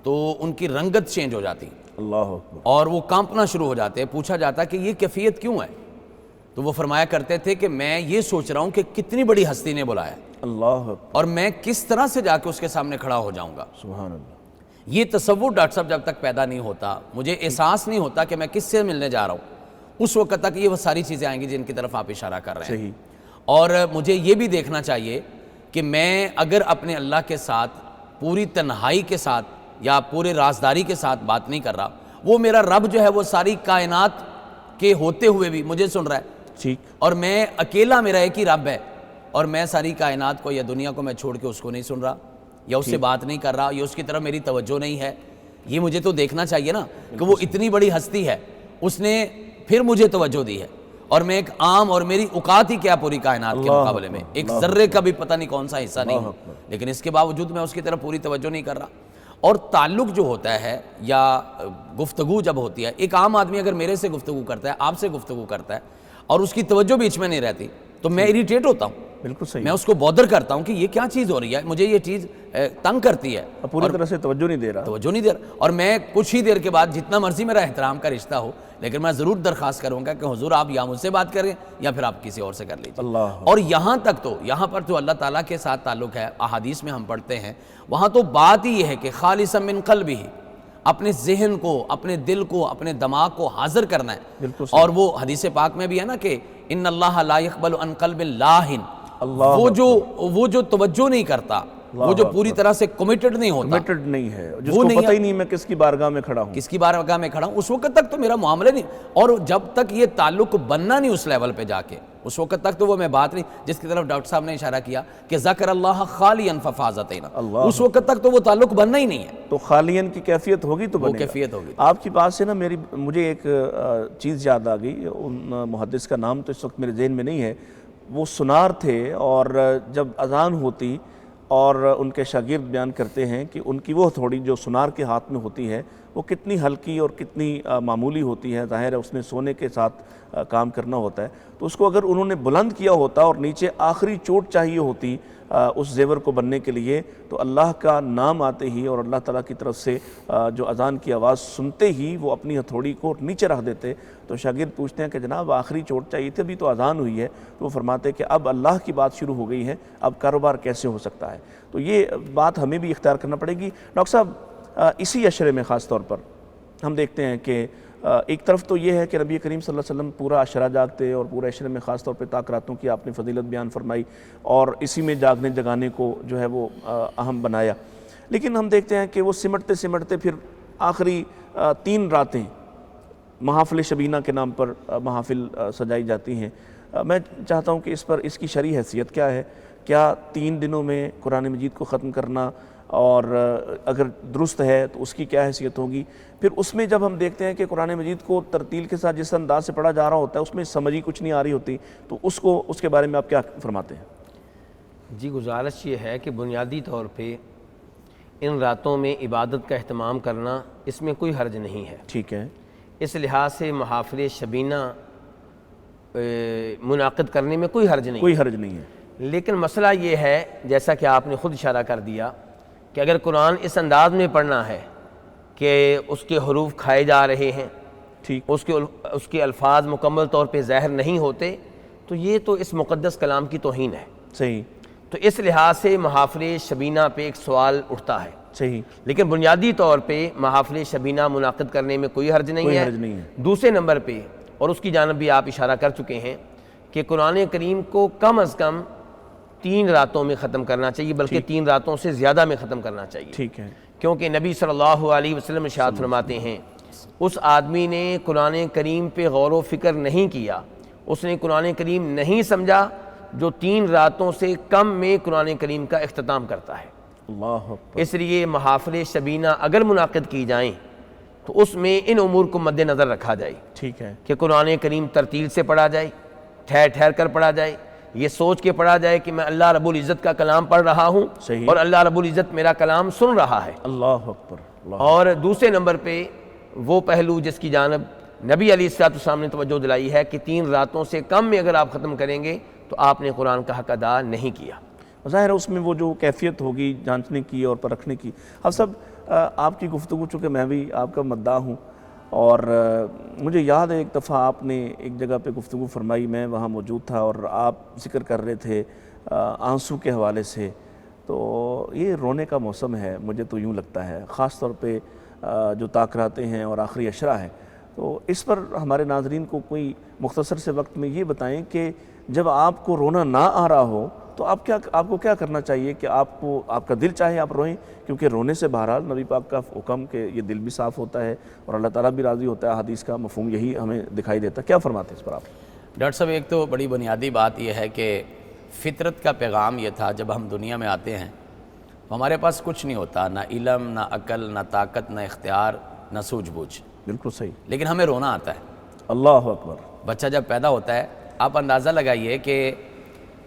تو ان کی رنگت چینج ہو جاتی اللہ اکبر، اور وہ کانپنا شروع ہو جاتے، پوچھا جاتا کہ یہ کیفیت کیوں ہے، تو وہ فرمایا کرتے تھے کہ میں یہ سوچ رہا ہوں کہ کتنی بڑی ہستی نے بلایا اللہ اکبر، اور میں کس طرح سے جا کے اس کے سامنے کھڑا ہو جاؤں گا۔ سبحان اللہ، یہ تصور ڈاکٹر صاحب جب تک پیدا نہیں ہوتا، مجھے احساس نہیں ہوتا کہ میں کس سے ملنے جا رہا ہوں، اس وقت تک یہ وہ ساری چیزیں آئیں گی جن کی طرف آپ اشارہ کر رہے ہیں۔ صحیح، اور مجھے یہ بھی دیکھنا چاہیے کہ میں اگر اپنے اللہ کے ساتھ پوری تنہائی کے ساتھ یا پورے رازداری کے ساتھ بات نہیں کر رہا، وہ میرا رب جو ہے وہ ساری کائنات کے ہوتے ہوئے بھی مجھے سن رہا ہے، ٹھیک، اور میں اکیلا میرا ایک ہی رب ہے، اور میں ساری کائنات کو یا دنیا کو میں چھوڑ کے اس کو نہیں سن رہا یا اس سے بات نہیں کر رہا یا اس کی طرف میری توجہ نہیں ہے۔ یہ مجھے تو دیکھنا چاہیے نا کہ وہ اتنی بڑی ہستی ہے، اس نے پھر مجھے توجہ دی ہے، اور میں ایک عام، اور میری اوقات ہی کیا پوری کائنات کے مقابلے میں ایک ذرے کا بھی پتہ نہیں کون سا حصہ نہیں ہوں، لیکن اس کے باوجود میں اس کی طرف پوری توجہ نہیں کر رہا۔ اور تعلق جو ہوتا ہے یا گفتگو جب ہوتی ہے، ایک عام آدمی اگر میرے سے گفتگو کرتا ہے، آپ سے گفتگو کرتا ہے، اور اس کی توجہ بیچ میں نہیں رہتی تو میں اریٹیٹ ہوتا ہوں، بالکل صحیح، میں اس کو بودر کرتا ہوں کہ یہ کیا چیز ہو رہی ہے، مجھے یہ چیز تنگ کرتی ہے، پوری طرح سے توجہ نہیں دے رہا، توجہ نہیں دے رہا، اور میں کچھ ہی دیر کے بعد جتنا مرضی میرا احترام کا رشتہ ہو، لیکن میں ضرور درخواست کروں گا کہ حضور آپ یا مجھ سے بات کریں یا پھر آپ کسی اور سے کر لیجیے۔ اللہ، اور یہاں تک تو یہاں پر جو اللہ تعالیٰ کے ساتھ تعلق ہے، احادیث میں ہم پڑھتے ہیں، وہاں تو بات ہی یہ ہے کہ خالصا من قلبہ، اپنے ذہن کو، اپنے دل کو، اپنے دماغ کو حاضر کرنا ہے۔ بالکل صحیح، اور وہ حدیث پاک میں بھی ہے نا کہ ان اللہ لا يقبل عن قلب لاہن، اللہ، وہ جو توجہ نہیں کرتا، وہ جو پوری طرح سے کمیٹڈ نہیں ہوتا، کمیٹڈ نہیں ہے، جس کو پتہ ہی نہیں میں کس کی بارگاہ میں کھڑا ہوں، کس کی بارگاہ میں کھڑا ہوں، اس وقت تک تو میرا معاملہ نہیں، اور جب تک یہ تعلق بننا نہیں اس لیول پہ جا کے، اس وقت تک تو وہ میں بات نہیں، جس کی طرف ڈاکٹر صاحب نے اشارہ کیا کہ ذکر اللہ خالیا ففازتین، اس وقت تک تو وہ تعلق بننا ہی نہیں ہے، تو خالین کی کیفیت ہوگی تو وہ بنے گا۔ کیفیت ہوگی۔ آپ کی بات سے نا مجھے ایک چیز یاد آ گئی، ان محدث کا نام تو اس وقت میرے ذہن میں نہیں ہے، وہ سنار تھے، اور جب اذان ہوتی اور ان کے شاگرد بیان کرتے ہیں کہ ان کی وہ تھوڑی جو سنار کے ہاتھ میں ہوتی ہے وہ کتنی ہلکی اور کتنی معمولی ہوتی ہے. ظاہر ہے اس نے سونے کے ساتھ کام کرنا ہوتا ہے, تو اس کو اگر انہوں نے بلند کیا ہوتا اور نیچے آخری چوٹ چاہیے ہوتی اس زیور کو بننے کے لیے, تو اللہ کا نام آتے ہی اور اللہ تعالیٰ کی طرف سے جو اذان کی آواز سنتے ہی وہ اپنی ہتھوڑی کو نیچے رکھ دیتے. تو شاگرد پوچھتے ہیں کہ جناب آخری چوٹ چاہیے تھی, ابھی تو اذان ہوئی ہے. تو وہ فرماتے ہیں کہ اب اللہ کی بات شروع ہو گئی ہے, اب کاروبار کیسے ہو سکتا ہے. تو یہ بات ہمیں بھی اختیار کرنا پڑے گی. ڈاکٹر صاحب اسی عشرے میں خاص طور پر ہم دیکھتے ہیں کہ ایک طرف تو یہ ہے کہ نبی کریم صلی اللہ علیہ وسلم پورا عشرہ جاگتے, اور پورے عشرے میں خاص طور پہ تاک راتوں کی آپ نے فضیلت بیان فرمائی اور اسی میں جاگنے جگانے کو جو ہے وہ اہم بنایا. لیکن ہم دیکھتے ہیں کہ وہ سمٹتے سمٹتے پھر آخری 3 راتیں محافل شبینہ کے نام پر محافل سجائی جاتی ہیں. میں چاہتا ہوں کہ اس پر اس کی شرعی حیثیت کیا ہے؟ کیا 3 دنوں میں قرآن مجید کو ختم کرنا, اور اگر درست ہے تو اس کی کیا حیثیت ہوگی؟ پھر اس میں جب ہم دیکھتے ہیں کہ قرآن مجید کو ترتیل کے ساتھ جس انداز سے پڑھا جا رہا ہوتا ہے اس میں سمجھ ہی کچھ نہیں آ رہی ہوتی, تو اس کے بارے میں آپ کیا فرماتے ہیں؟ جی گزارش یہ ہے کہ بنیادی طور پہ ان راتوں میں عبادت کا اہتمام کرنا اس میں کوئی حرج نہیں ہے. ٹھیک ہے. اس لحاظ سے محافل شبینہ منعقد کرنے میں کوئی حرج نہیں ہے. لیکن مسئلہ یہ ہے, جیسا کہ آپ نے خود اشارہ کر دیا, کہ اگر قرآن اس انداز میں پڑھنا ہے کہ اس کے حروف کھائے جا رہے ہیں, ٹھیک, اس کے الفاظ مکمل طور پہ ظاہر نہیں ہوتے, تو یہ تو اس مقدس کلام کی توہین ہے. صحیح. تو اس لحاظ سے محافل شبینہ پہ ایک سوال اٹھتا ہے. صحیح. لیکن بنیادی طور پہ محافل شبینہ منعقد کرنے میں کوئی حرج نہیں ہے. دوسرے نمبر پہ, اور اس کی جانب بھی آپ اشارہ کر چکے ہیں, کہ قرآن کریم کو کم از کم 3 راتوں میں ختم کرنا چاہیے, بلکہ 3 راتوں سے زیادہ میں ختم کرنا چاہیے. ٹھیک ہے. کیونکہ نبی صلی اللہ علیہ وسلم ارشاد فرماتے ہیں, اس آدمی نے قرآن کریم پہ غور و فکر نہیں کیا, اس نے قرآن کریم نہیں سمجھا, جو 3 راتوں سے کم میں قرآن کریم کا اختتام کرتا ہے. اللہ اکبر. اس لیے محافل شبینہ اگر منعقد کی جائیں تو اس میں ان امور کو مد نظر رکھا جائے. ٹھیک ہے. کہ قرآن کریم ترتیل سے پڑھا جائے, ٹھہر ٹھہر کر پڑھا جائے, یہ سوچ کے پڑھا جائے کہ میں اللہ رب العزت کا کلام پڑھ رہا ہوں, صحیح, اور اللہ رب العزت میرا کلام سن رہا ہے. اللہ اکبر. اور دوسرے نمبر پہ وہ پہلو جس کی جانب نبی علیہ السلام نے توجہ دلائی ہے کہ 3 راتوں سے کم میں اگر آپ ختم کریں گے تو آپ نے قرآن کا حق ادا نہیں کیا. ظاہر ہے اس میں وہ جو کیفیت ہوگی جانچنے کی اور پرکھنے کی. اب سب آپ کی گفتگو, چونکہ میں بھی آپ کا مداح ہوں, اور مجھے یاد ہے ایک دفعہ آپ نے ایک جگہ پہ گفتگو فرمائی, میں وہاں موجود تھا, اور آپ ذکر کر رہے تھے آنسو کے حوالے سے. تو یہ رونے کا موسم ہے, مجھے تو یوں لگتا ہے, خاص طور پہ جو تاکراتے ہیں اور آخری عشرہ ہے. تو اس پر ہمارے ناظرین کو کوئی مختصر سے وقت میں یہ بتائیں کہ جب آپ کو رونا نہ آ رہا ہو تو آپ کو کیا کرنا چاہیے کہ آپ کا دل چاہے آپ روئیں, کیونکہ رونے سے بہرحال نبی پاک کا حکم کہ یہ دل بھی صاف ہوتا ہے اور اللہ تعالیٰ بھی راضی ہوتا ہے, حدیث کا مفہوم یہی ہمیں دکھائی دیتا ہے. کیا فرماتے ہیں اس پر آپ؟ ڈاکٹر صاحب, ایک تو بڑی بنیادی بات یہ ہے کہ فطرت کا پیغام یہ تھا, جب ہم دنیا میں آتے ہیں ہمارے پاس کچھ نہیں ہوتا, نہ علم, نہ عقل, نہ طاقت, نہ اختیار, نہ سوجھ بوجھ. بالکل صحیح. لیکن ہمیں رونا آتا ہے. اللہ اکبر. بچہ جب پیدا ہوتا ہے آپ اندازہ لگائیے کہ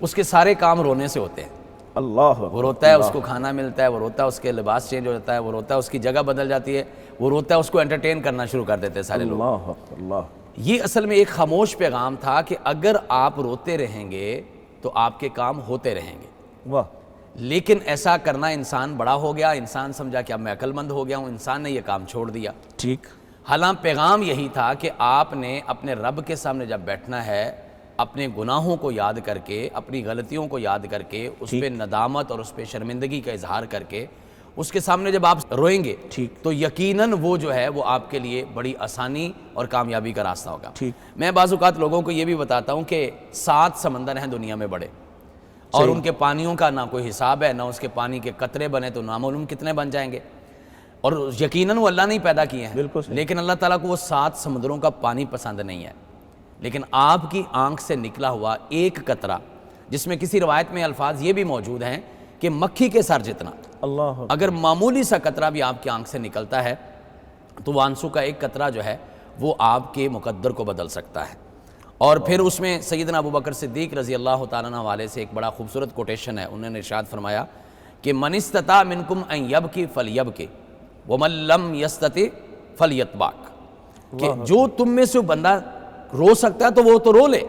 اس کے سارے کام رونے سے ہوتے ہیں. اللہ اکبر. وہ روتا ہے اس کو کھانا ملتا ہے, وہ روتا ہے اس کے لباس چینج ہو جاتا ہے, وہ روتا ہے اس کی جگہ بدل جاتی ہے, وہ روتا ہے اس کو انٹرٹین کرنا شروع کر دیتے ہیں سارے لوگ. اللہ اکبر. اللہ. یہ اصل میں ایک خاموش پیغام تھا کہ اگر آپ روتے رہیں گے تو آپ کے کام ہوتے رہیں گے. واہ. لیکن ایسا کرنا, انسان بڑا ہو گیا, انسان سمجھا کہ اب میں عقل مند ہو گیا ہوں, انسان نے یہ کام چھوڑ دیا. ٹھیک. حالانکہ پیغام یہی تھا کہ آپ نے اپنے رب کے سامنے جب بیٹھنا ہے, اپنے گناہوں کو یاد کر کے, اپنی غلطیوں کو یاد کر کے, اس پہ ندامت اور اس پہ شرمندگی کا اظہار کر کے اس کے سامنے جب آپ روئیں گے تو یقیناً وہ جو ہے وہ آپ کے لیے بڑی آسانی اور کامیابی کا راستہ ہوگا. میں بعض اوقات لوگوں کو یہ بھی بتاتا ہوں کہ 7 سمندر ہیں دنیا میں بڑے, اور ان کے پانیوں کا نہ کوئی حساب ہے, نہ اس کے پانی کے قطرے بنے تو نامعلوم کتنے بن جائیں گے, اور یقیناً وہ اللہ نے پیدا کیے ہیں. لیکن اللہ تعالیٰ کو وہ 7 سمندروں کا پانی پسند نہیں ہے. لیکن آپ کی آنکھ سے نکلا ہوا ایک قطرہ, جس میں کسی روایت میں الفاظ یہ بھی موجود ہیں کہ مکھی کے سر جتنا, اگر معمولی سا قطرہ بھی آپ کی آنکھ سے نکلتا ہے تو وہ آنسو کا ایک قطرہ جو ہے وہ آپ کے مقدر کو بدل سکتا ہے. اور پھر اس میں سیدنا ابو بکر صدیق رضی اللہ تعالیٰ عنہ والے سے ایک بڑا خوبصورت کوٹیشن ہے, انہوں نے ارشاد فرمایا کہ من استطاع منکم ان یبکی فلیبکی ومن لم یستطع فلیتباک، کہ جو تم میں سے بندہ رو سکتا ہے تو وہ تو رو لے،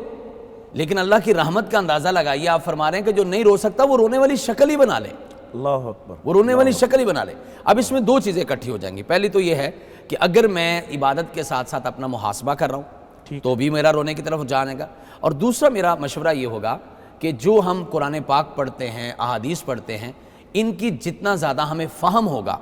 لیکن اللہ کی رحمت کا اندازہ لگائیے، آپ فرما رہے ہیں کہ جو نہیں رو سکتا وہ رونے والی شکل ہی بنا لے، اللہ اکبر، وہ رونے والی شکل ہی بنا لے۔ اب اس میں دو چیزیں اکٹھی ہو جائیں گی، پہلی تو یہ ہے کہ اگر میں عبادت کے ساتھ ساتھ اپنا محاسبہ کر رہا ہوں تو بھی میرا رونے کی طرف جانے گا، اور دوسرا میرا مشورہ یہ ہوگا کہ جو ہم قرآن پاک پڑھتے ہیں، احادیث پڑھتے ہیں، ان کی جتنا زیادہ ہمیں فہم ہوگا،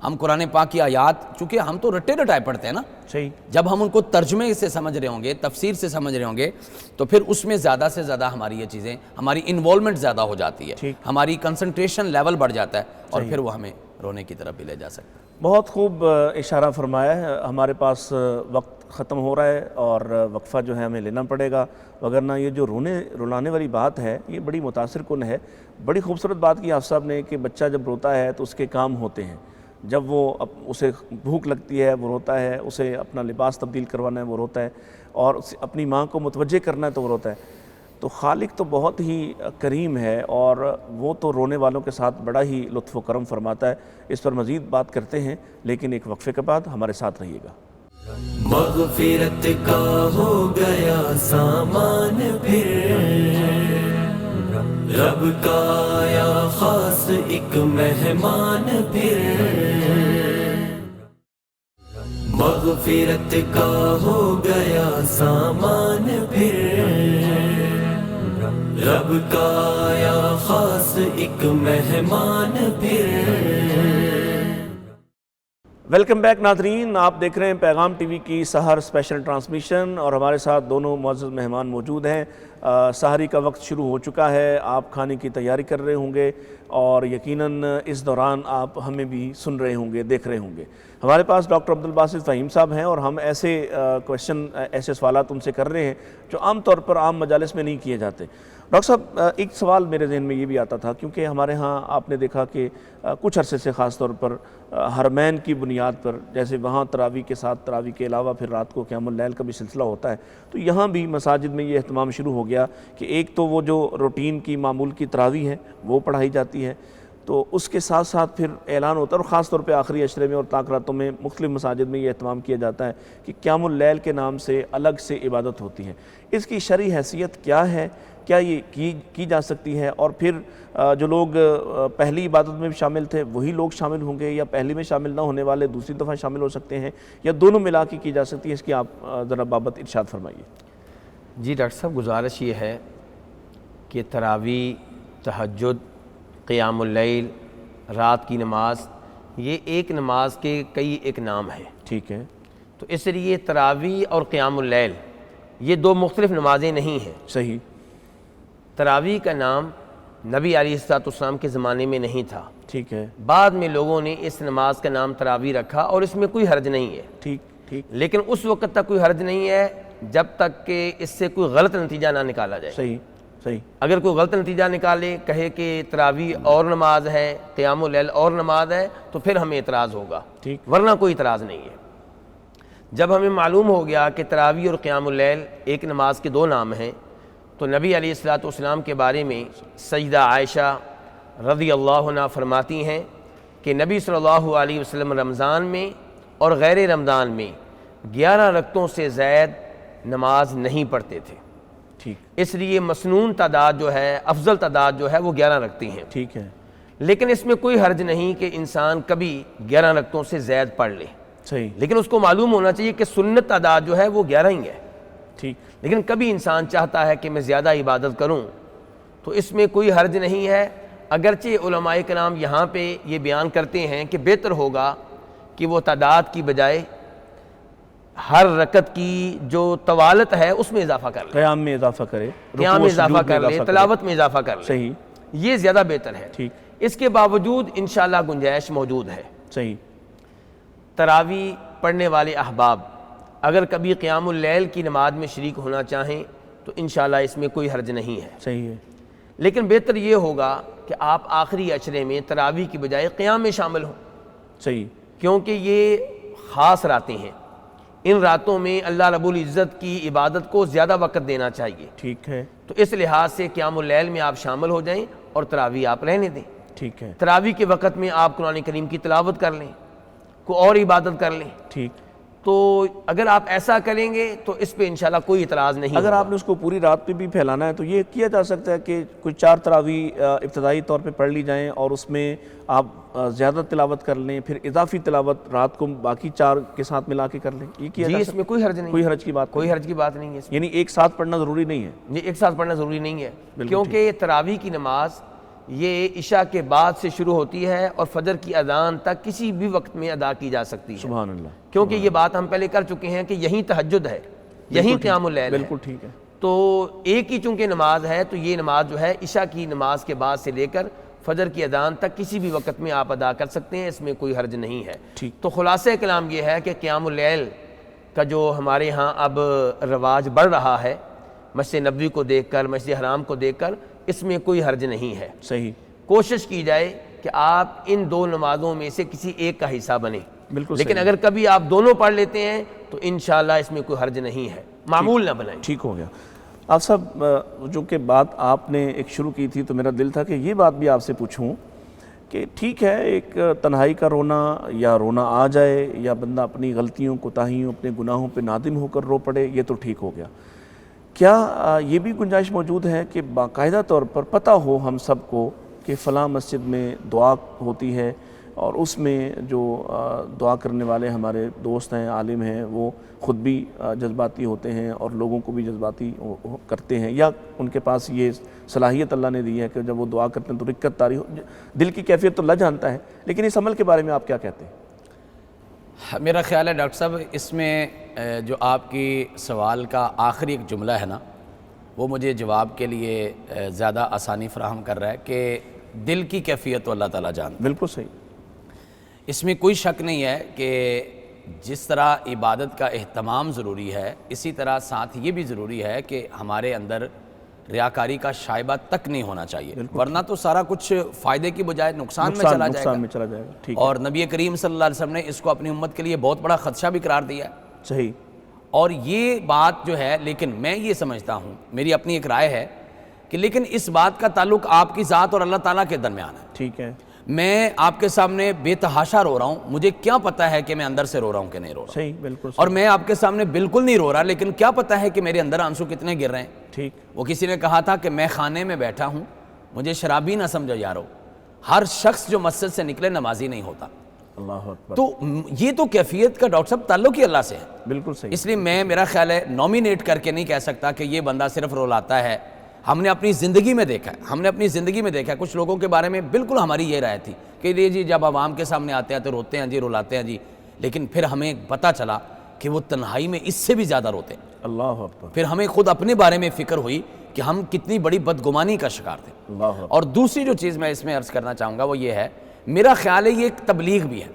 ہم قرآن پاک کی آیات، چونکہ ہم تو رٹے رٹائے پڑھتے ہیں نا، صحیح، جب ہم ان کو ترجمے سے سمجھ رہے ہوں گے، تفسیر سے سمجھ رہے ہوں گے، تو پھر اس میں زیادہ سے زیادہ ہماری یہ چیزیں، ہماری انوالومنٹ زیادہ ہو جاتی ہے، ہماری کنسنٹریشن لیول بڑھ جاتا ہے، اور پھر وہ ہمیں رونے کی طرف بھی لے جا سکتا ہے۔ بہت خوب اشارہ فرمایا ہے۔ ہمارے پاس وقت ختم ہو رہا ہے اور وقفہ جو ہے ہمیں لینا پڑے گا، وگرنہ یہ جو رلانے والی بات ہے یہ بڑی متاثر کن ہے۔ بڑی خوبصورت بات کی آپ صاحب نے کہ بچہ جب روتا ہے تو اس کے کام ہوتے ہیں، جب وہ اسے بھوک لگتی ہے وہ روتا ہے، اسے اپنا لباس تبدیل کروانا ہے وہ روتا ہے، اور اپنی ماں کو متوجہ کرنا ہے تو وہ روتا ہے۔ تو خالق تو بہت ہی کریم ہے اور وہ تو رونے والوں کے ساتھ بڑا ہی لطف و کرم فرماتا ہے۔ اس پر مزید بات کرتے ہیں لیکن ایک وقفے کے بعد، ہمارے ساتھ رہیے گا۔ مغفرت کا ہو گیا سامان پھر، رب کا آیا خاص ایک مہمان پھر، مغفرت کا ہو گیا سامان پھر، رب کا آیا خاص ایک مہمان پھر۔ ویلکم بیک ناظرین، آپ دیکھ رہے ہیں پیغام ٹی وی کی سحر اسپیشل ٹرانسمیشن، اور ہمارے ساتھ دونوں معزز مہمان موجود ہیں۔ سحری کا وقت شروع ہو چکا ہے، آپ کھانے کی تیاری کر رہے ہوں گے اور یقیناً اس دوران آپ ہمیں بھی سن رہے ہوں گے، دیکھ رہے ہوں گے۔ ہمارے پاس ڈاکٹر عبدالباسط فہیم صاحب ہیں اور ہم ایسے ایسے سوالات ان سے کر رہے ہیں جو عام طور پر عام مجالس میں نہیں کیے جاتے۔ ڈاکٹر صاحب، ایک سوال میرے ذہن میں یہ بھی آتا تھا، کیونکہ ہمارے ہاں آپ نے دیکھا کہ کچھ عرصے سے خاص طور پر حرمین کی بنیاد پر، جیسے وہاں تراویح کے ساتھ تراویح کے علاوہ پھر رات کو قیام اللیل کا بھی سلسلہ ہوتا ہے، تو یہاں بھی مساجد میں یہ اہتمام شروع ہو گیا کہ ایک تو وہ جو روٹین کی معمول کی تراویح ہے وہ پڑھائی جاتی ہے، تو اس کے ساتھ ساتھ پھر اعلان ہوتا ہے، اور خاص طور پہ آخری عشرے میں اور طاق راتوں میں مختلف مساجد میں یہ اہتمام کیا جاتا ہے کہ قیام اللیل کے نام سے الگ سے عبادت ہوتی ہے۔ اس کی شرعی حیثیت کیا ہے؟ کیا یہ کی جا سکتی ہے؟ اور پھر جو لوگ پہلی عبادت میں بھی شامل تھے وہی لوگ شامل ہوں گے، یا پہلی میں شامل نہ ہونے والے دوسری دفعہ شامل ہو سکتے ہیں، یا دونوں ملا کے کی جا سکتی ہے؟ اس کی آپ ذرا بابت ارشاد فرمائیے۔ جی ڈاکٹر صاحب، گزارش یہ ہے کہ تراویح، تہجد، قیام اللیل، رات کی نماز، یہ ایک نماز کے کئی ایک نام ہیں، ٹھیک ہے؟ تو اس لیے تراویح اور قیام اللیل یہ دو مختلف نمازیں نہیں ہیں۔ صحیح۔ تراویح کا نام نبی علیہ السلام کے زمانے میں نہیں تھا، ٹھیک ہے، بعد میں لوگوں نے اس نماز کا نام تراویح رکھا، اور اس میں کوئی حرج نہیں ہے، ٹھیک، لیکن اس وقت تک کوئی حرج نہیں ہے جب تک کہ اس سے کوئی غلط نتیجہ نہ نکالا جائے۔ صحیح۔ اگر کوئی غلط نتیجہ نکالے، کہے کہ تراویح اور نماز ہے، قیام اللیل اور نماز ہے، تو پھر ہمیں اعتراض ہوگا، ورنہ کوئی اعتراض نہیں ہے۔ جب ہمیں معلوم ہو گیا کہ تراویح اور قیام اللیل ایک نماز کے دو نام ہیں، تو نبی علیہ السلام کے بارے میں سیدہ عائشہ رضی اللہ عنہا فرماتی ہیں کہ نبی صلی اللہ علیہ وسلم رمضان میں اور غیر رمضان میں 11 رکعتوں سے زائد نماز نہیں پڑھتے تھے، اس لیے مسنون تعداد جو ہے، افضل تعداد جو ہے وہ 11 رکعتیں ہیں، ٹھیک ہے۔ لیکن اس میں کوئی حرج نہیں کہ انسان کبھی 11 رکعتوں سے زائد پڑھ لے، صحیح، لیکن اس کو معلوم ہونا چاہیے کہ سنت تعداد جو ہے وہ 11 ہی ہے، ٹھیک۔ لیکن کبھی انسان چاہتا ہے کہ میں زیادہ عبادت کروں، تو اس میں کوئی حرج نہیں ہے۔ اگرچہ علماء کرام یہاں پہ یہ بیان کرتے ہیں کہ بہتر ہوگا کہ وہ تعداد کی بجائے ہر رکعت کی جو طوالت ہے اس میں اضافہ کر لے، قیام میں اضافہ کرے، قیام میں اضافہ کر لے، تلاوت میں اضافہ کر لے، صحیح، یہ زیادہ بہتر ہے۔ ٹھیک۔ اس کے باوجود انشاءاللہ گنجائش موجود ہے۔ صحیح۔ تراویح پڑھنے والے احباب اگر کبھی قیام اللیل کی نماز میں شریک ہونا چاہیں تو انشاءاللہ اس میں کوئی حرج نہیں ہے، صحیح ہے، لیکن بہتر یہ ہوگا کہ آپ آخری عشرے میں تراویح کی بجائے قیام میں شامل ہوں، صحیح، کیونکہ یہ خاص راتیں ہیں، ان راتوں میں اللہ رب العزت کی عبادت کو زیادہ وقت دینا چاہیے، ٹھیک ہے، تو اس لحاظ سے قیام اللیل میں آپ شامل ہو جائیں اور تراویح آپ رہنے دیں۔ ٹھیک ہے، تراویح کے وقت میں آپ قرآن کریم کی تلاوت کر لیں، کوئی اور عبادت کر لیں. ٹھیک. تو اگر آپ ایسا کریں گے تو اس پہ انشاءاللہ کوئی اعتراض نہیں. اگر آپ نے اس کو پوری رات پہ بھی پھیلانا ہے تو یہ کیا جا سکتا ہے کہ کوئی 4 تراویح ابتدائی طور پہ پڑھ لی جائیں اور اس میں آپ زیادہ تلاوت کر لیں، پھر اضافی تلاوت رات کو باقی 4 کے ساتھ ملا کے کر لیں. یہ کیا جی جا اس سکتا میں کوئی حرج نہیں، کوئی حرج کی بات کوئی حرج کی بات نہیں ہے. یعنی ایک ساتھ پڑھنا ضروری نہیں ہے. یہ ایک ساتھ پڑھنا ضروری نہیں ہے، کیونکہ تراویح کی نماز یہ عشاء کے بعد سے شروع ہوتی ہے اور فجر کی اذان تک کسی بھی وقت میں ادا کی جا سکتی ہے. سبحان اللہ. کیونکہ یہ بات ہم پہلے کر چکے ہیں کہ یہی تہجد ہے، یہی قیام اللیل ہے. بالکل ٹھیک ہے. تو ایک ہی چونکہ نماز ہے تو یہ نماز جو ہے عشاء کی نماز کے بعد سے لے کر فجر کی اذان تک کسی بھی وقت میں آپ ادا کر سکتے ہیں، اس میں کوئی حرج نہیں ہے. تو خلاصہ کلام یہ ہے کہ قیام اللیل کا جو ہمارے ہاں اب رواج بڑھ رہا ہے مسجد نبوی کو دیکھ کر، مسجد حرام کو دیکھ کر، اس میں کوئی حرج نہیں ہے. صحیح. کوشش کی جائے کہ آپ ان 2 نمازوں میں سے کسی ایک کا حصہ بنیں. بالکل. لیکن اگر کبھی آپ دونوں پڑھ لیتے ہیں تو انشاءاللہ اس میں کوئی حرج نہیں ہے، معمول نہ بنائیں. ٹھیک ہو گیا. آپ صاحب جو کہ بات آپ نے ایک شروع کی تھی تو میرا دل تھا کہ یہ بات بھی آپ سے پوچھوں کہ ٹھیک ہے ایک تنہائی کا رونا یا رونا آ جائے یا بندہ اپنی غلطیوں کوتاہیوں اپنے گناہوں پہ نادم ہو کر رو پڑے، یہ تو ٹھیک ہو گیا. کیا یہ بھی گنجائش موجود ہے کہ باقاعدہ طور پر پتہ ہو ہم سب کو کہ فلاں مسجد میں دعا ہوتی ہے اور اس میں جو دعا کرنے والے ہمارے دوست ہیں، عالم ہیں، وہ خود بھی جذباتی ہوتے ہیں اور لوگوں کو بھی جذباتی کرتے ہیں، یا ان کے پاس یہ صلاحیت اللہ نے دی ہے کہ جب وہ دعا کرتے ہیں تو رقت طاری ہو. دل کی کیفیت تو اللہ جانتا ہے، لیکن اس عمل کے بارے میں آپ کیا کہتے ہیں؟ میرا خیال ہے ڈاکٹر صاحب اس میں جو آپ کی سوال کا آخری ایک جملہ ہے نا، وہ مجھے جواب کے لیے زیادہ آسانی فراہم کر رہا ہے کہ دل کی کیفیت تو اللہ تعالیٰ جانتا ہے. بالکل صحیح. اس میں کوئی شک نہیں ہے کہ جس طرح عبادت کا اہتمام ضروری ہے، اسی طرح ساتھ یہ بھی ضروری ہے کہ ہمارے اندر ریاکاری کا شائبہ تک نہیں ہونا چاہیے، ورنہ تو سارا کچھ فائدے کی بجائے نقصان میں چلا جائے گا. ٹھیک. اور نبی کریم صلی اللہ علیہ وسلم نے اس کو اپنی امت کے لیے بہت بڑا خدشہ بھی قرار دیا ہے. صحیح. اور یہ بات جو ہے، لیکن میں یہ سمجھتا ہوں، میری اپنی ایک رائے ہے کہ لیکن اس بات کا تعلق آپ کی ذات اور اللہ تعالیٰ کے درمیان ہے. ٹھیک ہے. میں آپ کے سامنے بے تحاشا رو رہا ہوں، مجھے کیا پتہ ہے کہ میں اندر سے رو رہا ہوں کہ نہیں رو رہا. صحیح. بالکل. اور میں آپ کے سامنے بالکل نہیں رو رہا، لیکن کیا پتہ ہے کہ میرے اندر آنسو کتنے گر رہے ہیں. ٹھیک. وہ کسی نے کہا تھا کہ میں خانے میں بیٹھا ہوں، مجھے شرابی نہ سمجھو یارو، ہر شخص جو مسجد سے نکلے نمازی نہیں ہوتا. اللہ اکبر. تو یہ تو کیفیت کا ڈاکٹر صاحب تعلق ہی اللہ سے ہے. بالکل صحیح. اس لیے میرا خیال ہے نومینیٹ کر کے نہیں کہہ سکتا کہ یہ بندہ صرف رولاتا ہے. ہم نے اپنی زندگی میں دیکھا ہے کچھ لوگوں کے بارے میں بالکل ہماری یہ رائے تھی کہ یہ جی جب عوام کے سامنے آتے ہیں تو روتے ہیں جی، رلاتے ہیں جی، لیکن پھر ہمیں پتہ چلا کہ وہ تنہائی میں اس سے بھی زیادہ روتے ہیں. اللہ اکبر. پھر ہمیں خود اپنے بارے میں فکر ہوئی کہ ہم کتنی بڑی بدگمانی کا شکار تھے. اللہ اکبر. اور دوسری جو چیز میں اس میں عرض کرنا چاہوں گا وہ یہ ہے، میرا خیال ہے یہ ایک تبلیغ بھی ہے.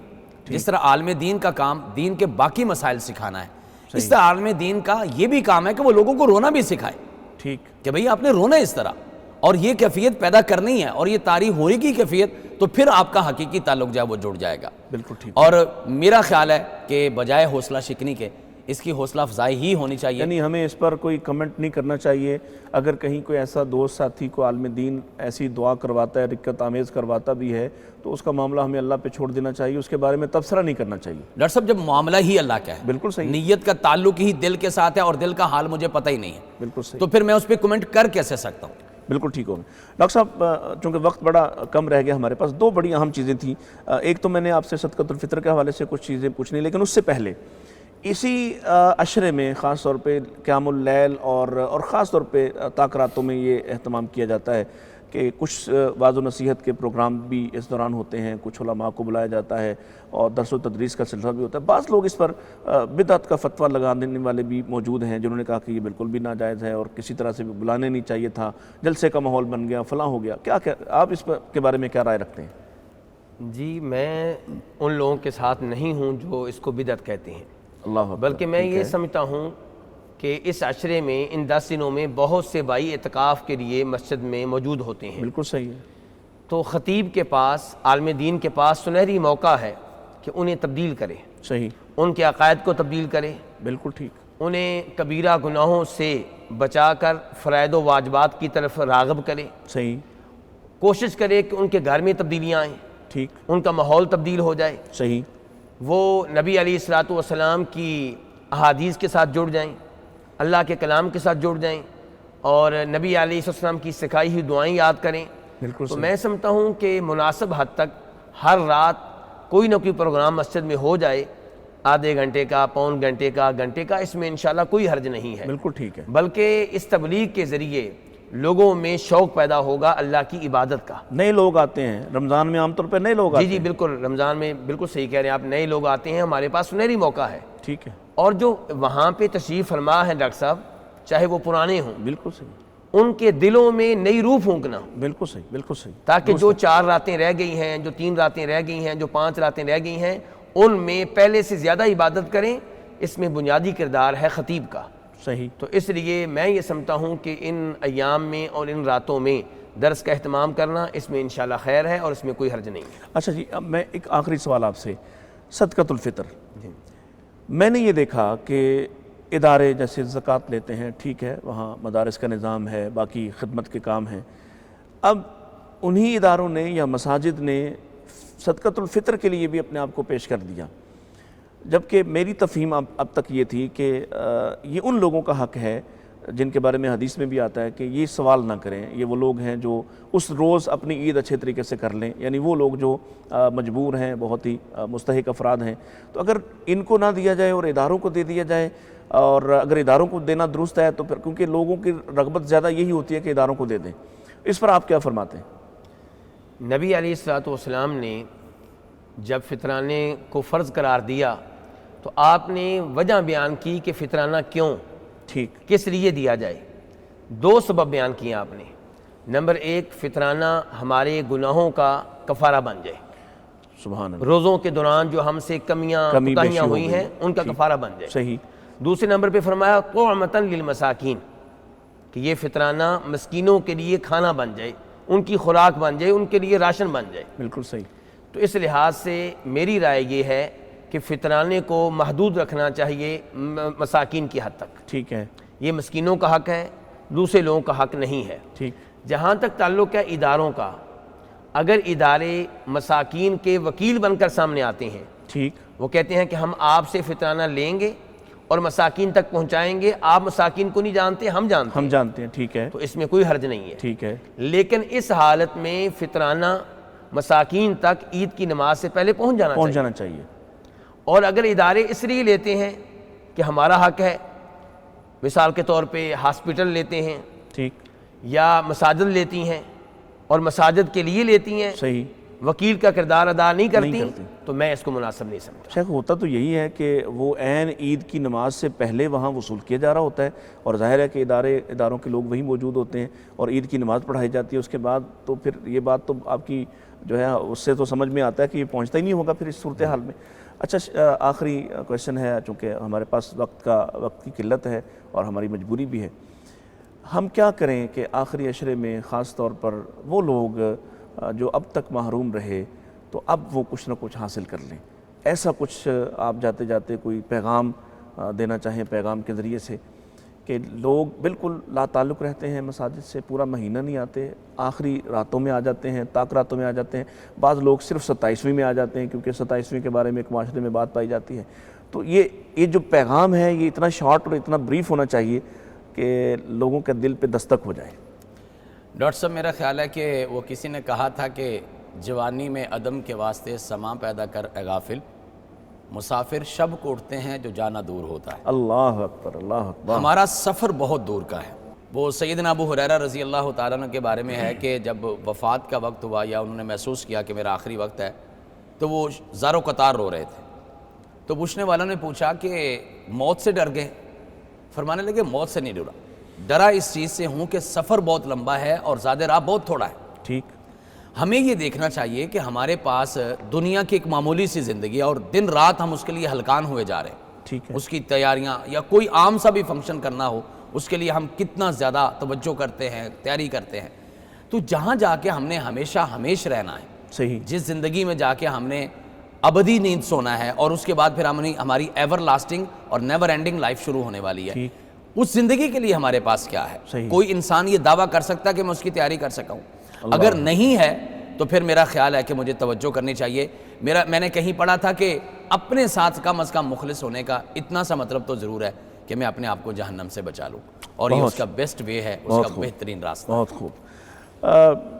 جس طرح عالم دین کا کام دین کے باقی مسائل سکھانا ہے، اس طرح عالم دین کا یہ بھی کام ہے کہ وہ لوگوں کو رونا بھی سکھائے. ٹھیک. کہ بھئی آپ نے رونا اس طرح، اور یہ کیفیت پیدا کرنی ہے، اور یہ طاری ہونے کی کیفیت، تو پھر آپ کا حقیقی تعلق جو ہے وہ جڑ جائے گا. بالکل ٹھیک. اور میرا خیال ہے کہ بجائے حوصلہ شکنی کے اس کی حوصلہ افزائی ہی ہونی چاہیے. یعنی ہمیں اس پر کوئی کمنٹ نہیں کرنا چاہیے. اگر کہیں کوئی ایسا دوست ساتھی کو عالم دین ایسی دعا کرواتا ہے، رقت آمیز کرواتا بھی ہے، تو اس کا معاملہ ہمیں اللہ پہ چھوڑ دینا چاہیے، اس کے بارے میں تبصرہ نہیں کرنا چاہیے. ڈاکٹر صاحب جب معاملہ ہی اللہ کا ہے، بالکل صحیح. نیت کا تعلق ہی دل کے ساتھ ہے اور دل کا حال مجھے پتہ ہی نہیں ہے، بالکل صحیح. تو پھر میں اس پہ کمنٹ کر کیسے سکتا ہوں؟ بالکل ٹھیک ہوگا. ڈاکٹر صاحب چونکہ وقت بڑا کم رہ گیا ہمارے پاس، 2 بڑی اہم چیزیں تھیں. ایک تو میں نے آپ سے صدقۃ الفطر کے حوالے سے کچھ چیزیں پوچھنی، لیکن اس سے پہلے اسی عشرے میں خاص طور پہ قیام اللیل اور خاص طور پہ تاکراتوں میں یہ اہتمام کیا جاتا ہے کہ کچھ وعظ و نصیحت کے پروگرام بھی اس دوران ہوتے ہیں، کچھ علماء کو بلایا جاتا ہے اور درس و تدریس کا سلسلہ بھی ہوتا ہے. بعض لوگ اس پر بدعت کا فتویٰ لگا دینے والے بھی موجود ہیں جنہوں نے کہا کہ یہ بالکل بھی ناجائز ہے اور کسی طرح سے بھی بلانے نہیں چاہیے تھا، جلسے کا ماحول بن گیا، فلاں ہو گیا. کیا آپ اس کے بارے میں کیا رائے رکھتے ہیں؟ جی میں ان لوگوں کے ساتھ نہیں ہوں جو اس کو بدعت کہتے ہیں، اللہ. بلکہ میں یہ سمجھتا ہوں کہ اس عشرے میں ان 10 دنوں میں بہت سے بھائی اعتکاف کے لیے مسجد میں موجود ہوتے ہیں. بالکل صحیح ہے. تو خطیب کے پاس، عالم دین کے پاس سنہری موقع ہے کہ انہیں تبدیل کرے. صحیح. ان کے عقائد کو تبدیل کرے. بالکل ٹھیک. انہیں کبیرہ گناہوں سے بچا کر فرائض و واجبات کی طرف راغب کرے. صحیح. کوشش کرے کہ ان کے گھر میں تبدیلیاں آئیں. ٹھیک. ان کا ماحول تبدیل ہو جائے. صحیح. وہ نبی علیہ الصلوۃ والسلام کی احادیث کے ساتھ جڑ جائیں، اللہ کے کلام کے ساتھ جڑ جائیں، اور نبی علیہ السلام کی سکھائی ہوئی دعائیں یاد کریں۔ بالکل تو میں سمجھتا ہوں کہ مناسب حد تک ہر رات کوئی نہ کوئی پروگرام مسجد میں ہو جائے، آدھے گھنٹے کا، پون گھنٹے کا، گھنٹے کا، اس میں انشاءاللہ کوئی حرج نہیں ہے، بالکل ٹھیک ہے۔ بلکہ اس تبلیغ کے ذریعے لوگوں میں شوق پیدا ہوگا اللہ کی عبادت کا۔ نئے لوگ آتے ہیں رمضان میں، عام طور پہ نئے لوگ آتے جی ہیں۔ بالکل، رمضان میں بالکل صحیح کہہ رہے ہیں آپ، نئے لوگ آتے ہیں، ہمارے پاس سنہری موقع ہے۔ ٹھیک ہے، اور جو وہاں پہ تشریف فرما ہے ڈاکٹر صاحب، چاہے وہ پرانے ہوں، بالکل صحیح، ان کے دلوں میں نئی روح پھونکنا، بالکل صحیح، بالکل صحیح، تاکہ جو 4 راتیں رہ گئی ہیں، جو 3 راتیں رہ گئی ہیں، جو 5 راتیں رہ گئی ہیں، ان میں پہلے سے زیادہ عبادت کریں۔ اس میں بنیادی کردار ہے خطیب کا۔ صحیح۔ تو اس لیے میں یہ سمجھتا ہوں کہ ان ایام میں اور ان راتوں میں درس کا اہتمام کرنا، اس میں انشاءاللہ خیر ہے اور اس میں کوئی حرج نہیں ہے۔ اچھا جی، اب میں ایک آخری سوال آپ سے، صدقۃ الفطر، میں نے یہ دیکھا کہ ادارے جیسے زکوٰۃ لیتے ہیں، ٹھیک ہے، وہاں مدارس کا نظام ہے، باقی خدمت کے کام ہیں، اب انہی اداروں نے یا مساجد نے صدقۃ الفطر کے لیے بھی اپنے آپ کو پیش کر دیا، جبکہ میری تفہیم اب تک یہ تھی کہ یہ ان لوگوں کا حق ہے جن کے بارے میں حدیث میں بھی آتا ہے کہ یہ سوال نہ کریں، یہ وہ لوگ ہیں جو اس روز اپنی عید اچھے طریقے سے کر لیں، یعنی وہ لوگ جو مجبور ہیں، بہت ہی مستحق افراد ہیں۔ تو اگر ان کو نہ دیا جائے اور اداروں کو دے دیا جائے، اور اگر اداروں کو دینا درست ہے تو پھر کیونکہ لوگوں کی رغبت زیادہ یہی ہوتی ہے کہ اداروں کو دے دیں، اس پر آپ کیا فرماتے ہیں؟ نبی علیہ الصلوۃ والسلام نے جب فطرانے کو فرض قرار دیا تو آپ نے وجہ بیان کی کہ فطرانہ کیوں، ٹھیک، کس لیے دیا جائے۔ 2 سبب بیان کیے آپ نے۔ نمبر 1، فطرانہ ہمارے گناہوں کا کفارہ بن جائے، سبحان اللہ، روزوں کے دوران جو ہم سے کمیاں کمی بیشی کوتاہیاں ہو ہوئی گئی، ہیں ان کا ٹھیک، کفارہ بن جائے۔ صحیح، دوسرے نمبر پہ فرمایا طعمۃ للمساکین، کہ یہ فطرانہ مسکینوں کے لیے کھانا بن جائے، ان کی خوراک بن جائے، ان کے لیے راشن بن جائے۔ بالکل صحیح، تو اس لحاظ سے میری رائے یہ ہے کہ فطرانے کو محدود رکھنا چاہیے مساکین کی حد تک۔ ٹھیک ہے، یہ مسکینوں کا حق ہے، دوسرے لوگوں کا حق نہیں ہے۔ ٹھیک، جہاں تک تعلق ہے اداروں کا، اگر ادارے مساکین کے وکیل بن کر سامنے آتے ہیں، ٹھیک، وہ کہتے ہیں کہ ہم آپ سے فطرانہ لیں گے اور مساکین تک پہنچائیں گے، آپ مساکین کو نہیں جانتے، ہم جانتے ہیں، ٹھیک ہے، تو اس میں کوئی حرج نہیں ہے۔ ٹھیک ہے، لیکن اس حالت میں فطرانہ مساکین تک عید کی نماز سے پہلے پہنچ جانا چاہیے۔ اور اگر ادارے اس لیے لیتے ہیں کہ ہمارا حق ہے، مثال کے طور پہ ہاسپٹل لیتے ہیں ٹھیک، یا مساجد لیتی ہیں اور مساجد کے لیے لیتی ہیں، صحیح، وکیل کا کردار ادا نہیں کرتی، کرتی، تو میں اس کو مناسب نہیں سمجھتا۔ شیخ ہوتا تو یہی ہے کہ وہ عین عید کی نماز سے پہلے وہاں وصول کیا جا رہا ہوتا ہے، اور ظاہر ہے کہ اداروں کے لوگ وہی موجود ہوتے ہیں اور عید کی نماز پڑھائی جاتی ہے، اس کے بعد تو پھر یہ بات تو آپ کی جو ہے اس سے تو سمجھ میں آتا ہے کہ یہ پہنچتا ہی نہیں ہوگا پھر اس صورتحال میں۔ اچھا، آخری کویشچن ہے، چونکہ ہمارے پاس وقت کی قلت ہے اور ہماری مجبوری بھی ہے، ہم کیا کریں کہ آخری عشرے میں خاص طور پر وہ لوگ جو اب تک محروم رہے تو اب وہ کچھ نہ کچھ حاصل کر لیں، ایسا کچھ آپ جاتے جاتے کوئی پیغام دینا چاہیں، پیغام کے ذریعے سے، کہ لوگ بالکل لا تعلق رہتے ہیں مساجد سے، پورا مہینہ نہیں آتے، آخری راتوں میں آ جاتے ہیں، طاق راتوں میں آ جاتے ہیں، بعض لوگ صرف 27ویں میں آ جاتے ہیں کیونکہ 27ویں کے بارے میں ایک معاشرے میں بات پائی جاتی ہے۔ تو یہ جو پیغام ہے یہ اتنا شارٹ اور اتنا بریف ہونا چاہیے کہ لوگوں کے دل پہ دستک ہو جائے۔ ڈاکٹر صاحب، میرا خیال ہے کہ وہ کسی نے کہا تھا کہ جوانی میں عدم کے واسطے سماں پیدا کر اے غافل، مسافر شب کو اٹھتے ہیں جو جانا دور ہوتا ہے۔ اللہ اکبر، اللہ اکبر۔ ہمارا سفر بہت دور کا ہے۔ وہ سیدنا ابو ہریرہ رضی اللہ تعالیٰ عنہ کے بارے میں ہے کہ جب وفات کا وقت ہوا یا انہوں نے محسوس کیا کہ میرا آخری وقت ہے، تو وہ زار و قطار رو رہے تھے۔ تو پوچھنے والوں نے پوچھا کہ موت سے ڈر گئے؟ فرمانے لگے موت سے نہیں ڈرا، ڈرا اس چیز سے ہوں کہ سفر بہت لمبا ہے اور زیادہ راہ بہت تھوڑا ہے۔ ٹھیک، ہمیں یہ دیکھنا چاہیے کہ ہمارے پاس دنیا کی ایک معمولی سی زندگی ہے اور دن رات ہم اس کے لیے ہلکان ہوئے جا رہے ہیں۔ ٹھیک ہے، اس کی تیاریاں یا کوئی عام سا بھی فنکشن کرنا ہو، اس کے لیے ہم کتنا زیادہ توجہ کرتے ہیں، تیاری کرتے ہیں۔ تو جہاں جا کے ہم نے ہمیشہ ہمیش رہنا ہے، صحیح، جس زندگی میں جا کے ہم نے ابدی نیند سونا ہے اور اس کے بعد پھر ہماری ایور لاسٹنگ اور نیور اینڈنگ لائف شروع ہونے والی ہے، ٹھیک، اس زندگی کے لیے ہمارے پاس کیا ہے؟ صحیح، کوئی انسان یہ دعویٰ کر سکتا ہے کہ میں اس کی تیاری کر سکا ہوں؟ اگر نہیں ہے تو پھر میرا خیال ہے کہ مجھے توجہ کرنی چاہیے. میں نے کہیں پڑھا تھا کہ اپنے ساتھ کم از کم مخلص ہونے کا اتنا سا مطلب تو ضرور ہے کہ میں اپنے آپ کو جہنم سے بچا لوں, اور یہ اس کا بیسٹ وے ہے, اس کا بہترین راستہ. بہت خوب.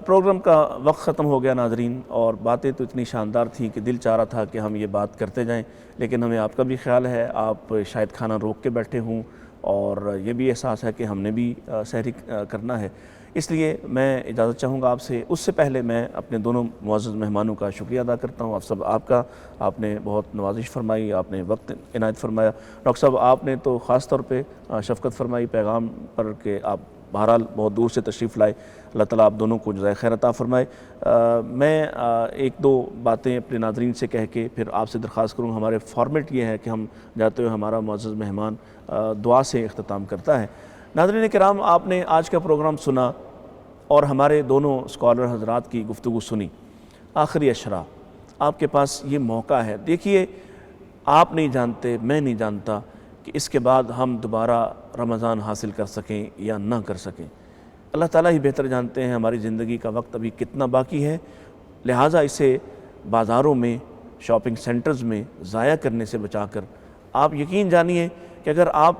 پروگرام کا وقت ختم ہو گیا ناظرین, اور باتیں تو اتنی شاندار تھیں کہ دل چاہ رہا تھا کہ ہم یہ بات کرتے جائیں, لیکن ہمیں آپ کا بھی خیال ہے, آپ شاید کھانا روک کے بیٹھے ہوں, اور یہ بھی احساس ہے کہ ہم نے بھی سحری کرنا ہے. اس لیے میں اجازت چاہوں گا آپ سے. اس سے پہلے میں اپنے دونوں معزز مہمانوں کا شکریہ ادا کرتا ہوں. آپ کا آپ نے بہت نوازش فرمائی, آپ نے وقت عنایت فرمایا. ڈاکٹر صاحب آپ نے تو خاص طور پہ شفقت فرمائی پیغام پر کہ آپ بہرحال بہت دور سے تشریف لائے. اللہ تعالیٰ آپ دونوں کو جزائے خیر عطا فرمائے. میں ایک دو باتیں اپنے ناظرین سے کہہ کے پھر آپ سے درخواست کروں. ہمارے فارمیٹ یہ ہے کہ ہم جاتے ہوئے ہمارا معزز مہمان دعا سے اختتام کرتا ہے. ناظرین کرام, آپ نے آج کا پروگرام سنا اور ہمارے دونوں اسکالر حضرات کی گفتگو سنی. آخری اشرا آپ کے پاس یہ موقع ہے. دیکھیے, آپ نہیں جانتے, میں نہیں جانتا کہ اس کے بعد ہم دوبارہ رمضان حاصل کر سکیں یا نہ کر سکیں. اللہ تعالیٰ ہی بہتر جانتے ہیں ہماری زندگی کا وقت ابھی کتنا باقی ہے. لہٰذا اسے بازاروں میں, شاپنگ سینٹرز میں ضائع کرنے سے بچا کر آپ یقین جانیے کہ اگر آپ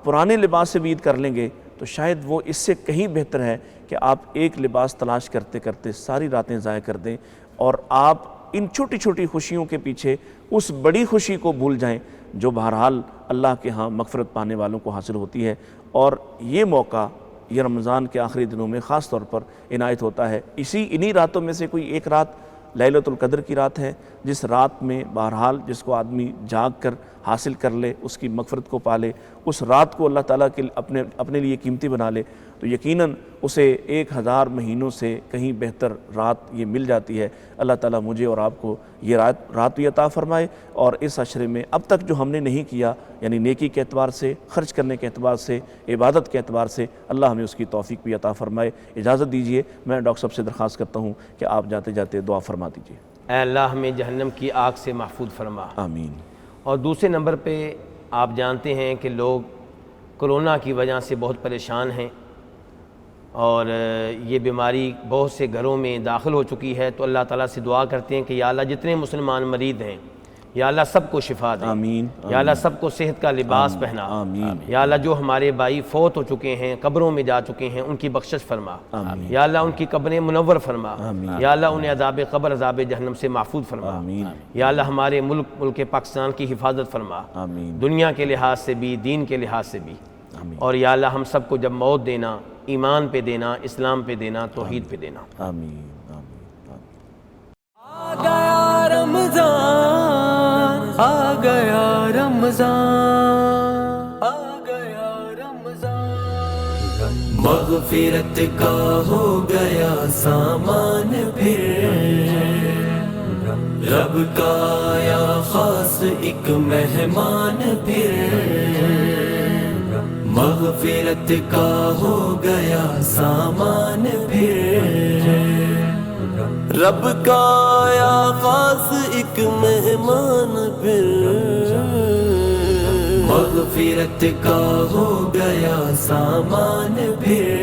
پرانے لباس سے بھی عید کر لیں گے تو شاید وہ اس سے کہیں بہتر ہے کہ آپ ایک لباس تلاش کرتے کرتے ساری راتیں ضائع کر دیں, اور آپ ان چھوٹی چھوٹی خوشیوں کے پیچھے اس بڑی خوشی کو بھول جائیں جو بہرحال اللہ کے ہاں مغفرت پانے والوں کو حاصل ہوتی ہے. اور یہ موقع یہ رمضان کے آخری دنوں میں خاص طور پر عنایت ہوتا ہے. انہی راتوں میں سے کوئی ایک رات لیلۃ القدر کی رات ہے, جس رات میں بہرحال جس کو آدمی جاگ کر حاصل کر لے, اس کی مغفرت کو پالے, اس رات کو اللہ تعالیٰ کے اپنے لیے قیمتی بنا لے, تو یقیناً اسے 1000 مہینوں سے کہیں بہتر رات یہ مل جاتی ہے. اللہ تعالیٰ مجھے اور آپ کو یہ رات بھی عطا فرمائے, اور اس عشرے میں اب تک جو ہم نے نہیں کیا, یعنی نیکی کے اعتبار سے, خرچ کرنے کے اعتبار سے, عبادت کے اعتبار سے, اللہ ہمیں اس کی توفیق بھی عطا فرمائے. اجازت دیجیے, میں ڈاکٹر صاحب سے درخواست کرتا ہوں کہ آپ جاتے جاتے دعا فرما دیجیے. اے اللہ ہمیں جہنم کی آگ سے محفوظ فرما. آمین. اور دوسرے نمبر پہ آپ جانتے ہیں کہ لوگ کرونا کی وجہ سے بہت پریشان ہیں, اور یہ بیماری بہت سے گھروں میں داخل ہو چکی ہے. تو اللہ تعالیٰ سے دعا کرتے ہیں کہ یا اللہ جتنے مسلمان مریض ہیں یا اللہ سب کو شفا دے. آمین. یا اللہ سب کو صحت کا لباس پہنا. آمین. یا اللہ جو ہمارے بھائی فوت ہو چکے ہیں, قبروں میں جا چکے ہیں, ان کی بخشش فرما. یا اللہ ان کی قبریں منور فرما. یا اللہ انہیں عذاب قبر عذاب جہنم سے محفوظ فرما. یا اللہ ہمارے ملک پاکستان کی حفاظت فرما, دنیا کے لحاظ سے بھی, دین کے لحاظ سے بھی. اور یا اللہ ہم سب کو جب موت دینا, ایمان پہ دینا, اسلام پہ دینا, توحید پہ دینا. آمین. آ گیا رمضان, آ گیا رمضان, آ گیا رمضان. مغفرت کا ہو گیا سامان پھر, رب کا آیا خاص ایک مہمان پھر. مغفرت کا ہو گیا سامان پھر, رب کا آیا خاص ایک مہمان پھر. مغفرت کا ہو گیا سامان پھر,